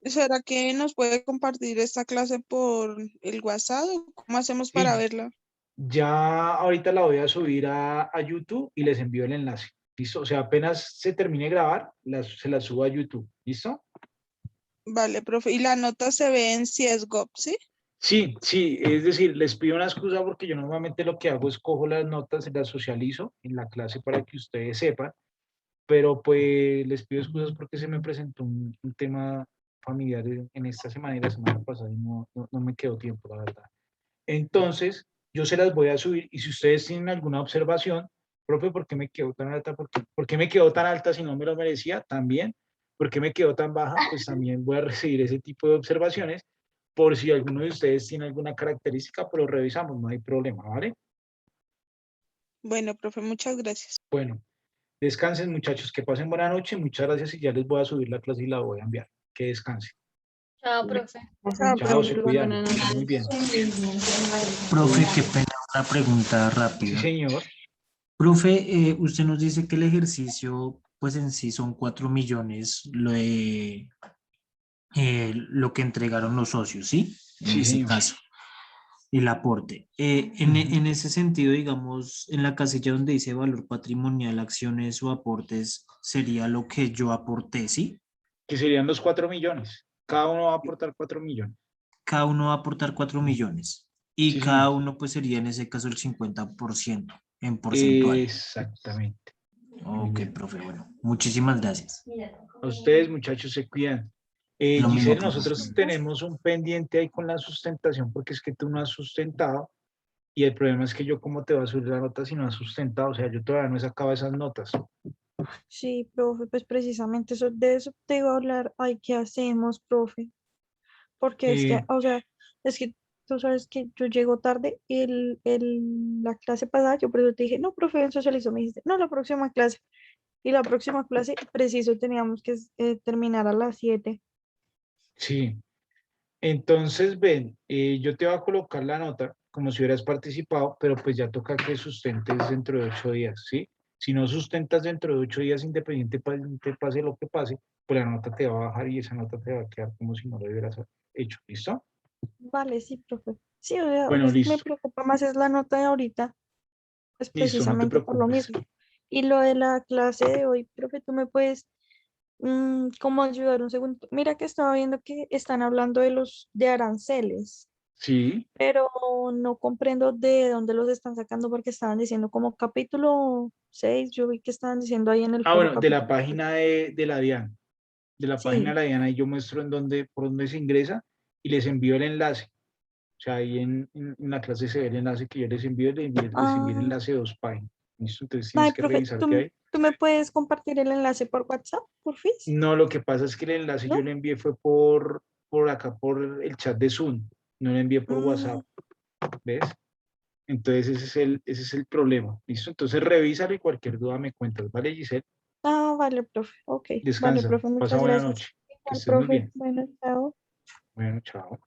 ¿Será que nos puede compartir esta clase por el WhatsApp? ¿Cómo hacemos para verla? Ya ahorita la voy a subir a YouTube y les envío el enlace. ¿Listo? O sea, apenas se termine de grabar, se la subo a YouTube. ¿Listo? Vale, profe. ¿Y la nota se ve en CSGO, sí? Sí, sí, es decir, les pido una excusa porque yo normalmente lo que hago es cojo las notas y las socializo en la clase para que ustedes sepan, pero pues les pido excusas porque se me presentó un tema familiar en esta semana y la semana pasada y no me quedó tiempo, la verdad. Entonces, yo se las voy a subir y si ustedes tienen alguna observación, profe, ¿por qué me quedó tan alta? ¿Por qué me quedó tan alta si no me lo merecía? También. ¿Por qué me quedó tan baja? Pues también voy a recibir ese tipo de observaciones. Por si alguno de ustedes tiene alguna característica, pues lo revisamos, no hay problema, ¿vale? Bueno, profe, muchas gracias. Bueno, descansen muchachos, que pasen buena noche, muchas gracias y ya les voy a subir la clase y la voy a enviar. Que descansen. Chao, profe. Chao, Chao, profe. se cuidan. Buenas Que estén muy bien. Profe, qué pena, una pregunta Sí, rápida. señor. Profe, usted nos dice que el ejercicio, pues en sí son 4 millones lo que entregaron los socios, ¿sí? En Sí, ese señor. caso, el aporte. En ese sentido, digamos, en la casilla donde dice valor patrimonial, acciones o aportes, sería lo que yo aporté, ¿sí? Que serían los 4 millones. Cada uno va a aportar 4 millones. Cada uno va a aportar 4 millones y Sí, cada señor. uno pues sería en ese caso el 50% en porcentual. Exactamente. Muy Ok, bien. profe, bueno, muchísimas gracias. A ustedes, muchachos, se cuidan. Lo mismo, Giselle, profe. nosotros tenemos un pendiente ahí con la sustentación porque es que tú no has sustentado y el problema es que yo cómo te voy a subir la nota si no has sustentado, o sea, yo todavía no he sacado esas notas. Sí, profe, pues precisamente eso, de eso te iba a hablar. Ay, ¿qué hacemos, profe? Porque es que, Eh, o sea, es que tú sabes que yo llego tarde y la clase pasada, yo por eso te dije, no, profe, en socializo, me dijiste, no, la próxima clase. Y la próxima clase, preciso, teníamos que terminar a las 7. sí, entonces ven, yo te voy a colocar la nota como si hubieras participado, pero pues ya toca que sustentes dentro de 8 días, ¿sí? Si no sustentas dentro de 8 días, independientemente pase lo que pase, pues la nota te va a bajar y esa nota te va a quedar como si no lo hubieras hecho, ¿listo? Vale, sí, profe. Sí, o sea, Bueno, es que me listo, preocupa más es la nota de ahorita, pues listo, no te precisamente por lo preocupes. mismo. Y lo de la clase de hoy, profe, tú me puedes como ayudar un segundo. Mira que estaba viendo que están hablando de aranceles, Sí. pero no comprendo de dónde los están sacando porque estaban diciendo como capítulo 6. Yo vi que estaban diciendo ahí en el Ah, foro bueno, de la capítulo 6. página de la DIAN. De la página de Sí. la DIAN, ahí yo muestro por dónde se ingresa y les envío el enlace. O sea, ahí en la clase se ve el enlace que yo les envío el Ah, enlace de 2 páginas. ¿Listo? Entonces ay, tienes que profe, revisar qué ¿tú, hay. tú me puedes compartir el enlace por WhatsApp, por fin? No, lo que pasa es que el enlace yo ¿No? lo envié fue por acá, por el chat de Zoom. No lo envié por Mm, WhatsApp, ¿ves? Entonces ese es el problema. ¿Listo? Entonces revísalo y cualquier duda me cuentas, ¿vale, Giselle? vale, profe. Ok, vale, Descansa, profe, pasa muchas buena gracias. noche, que Igual, estés muy profe. bien. Bueno, chao. Bueno, chao.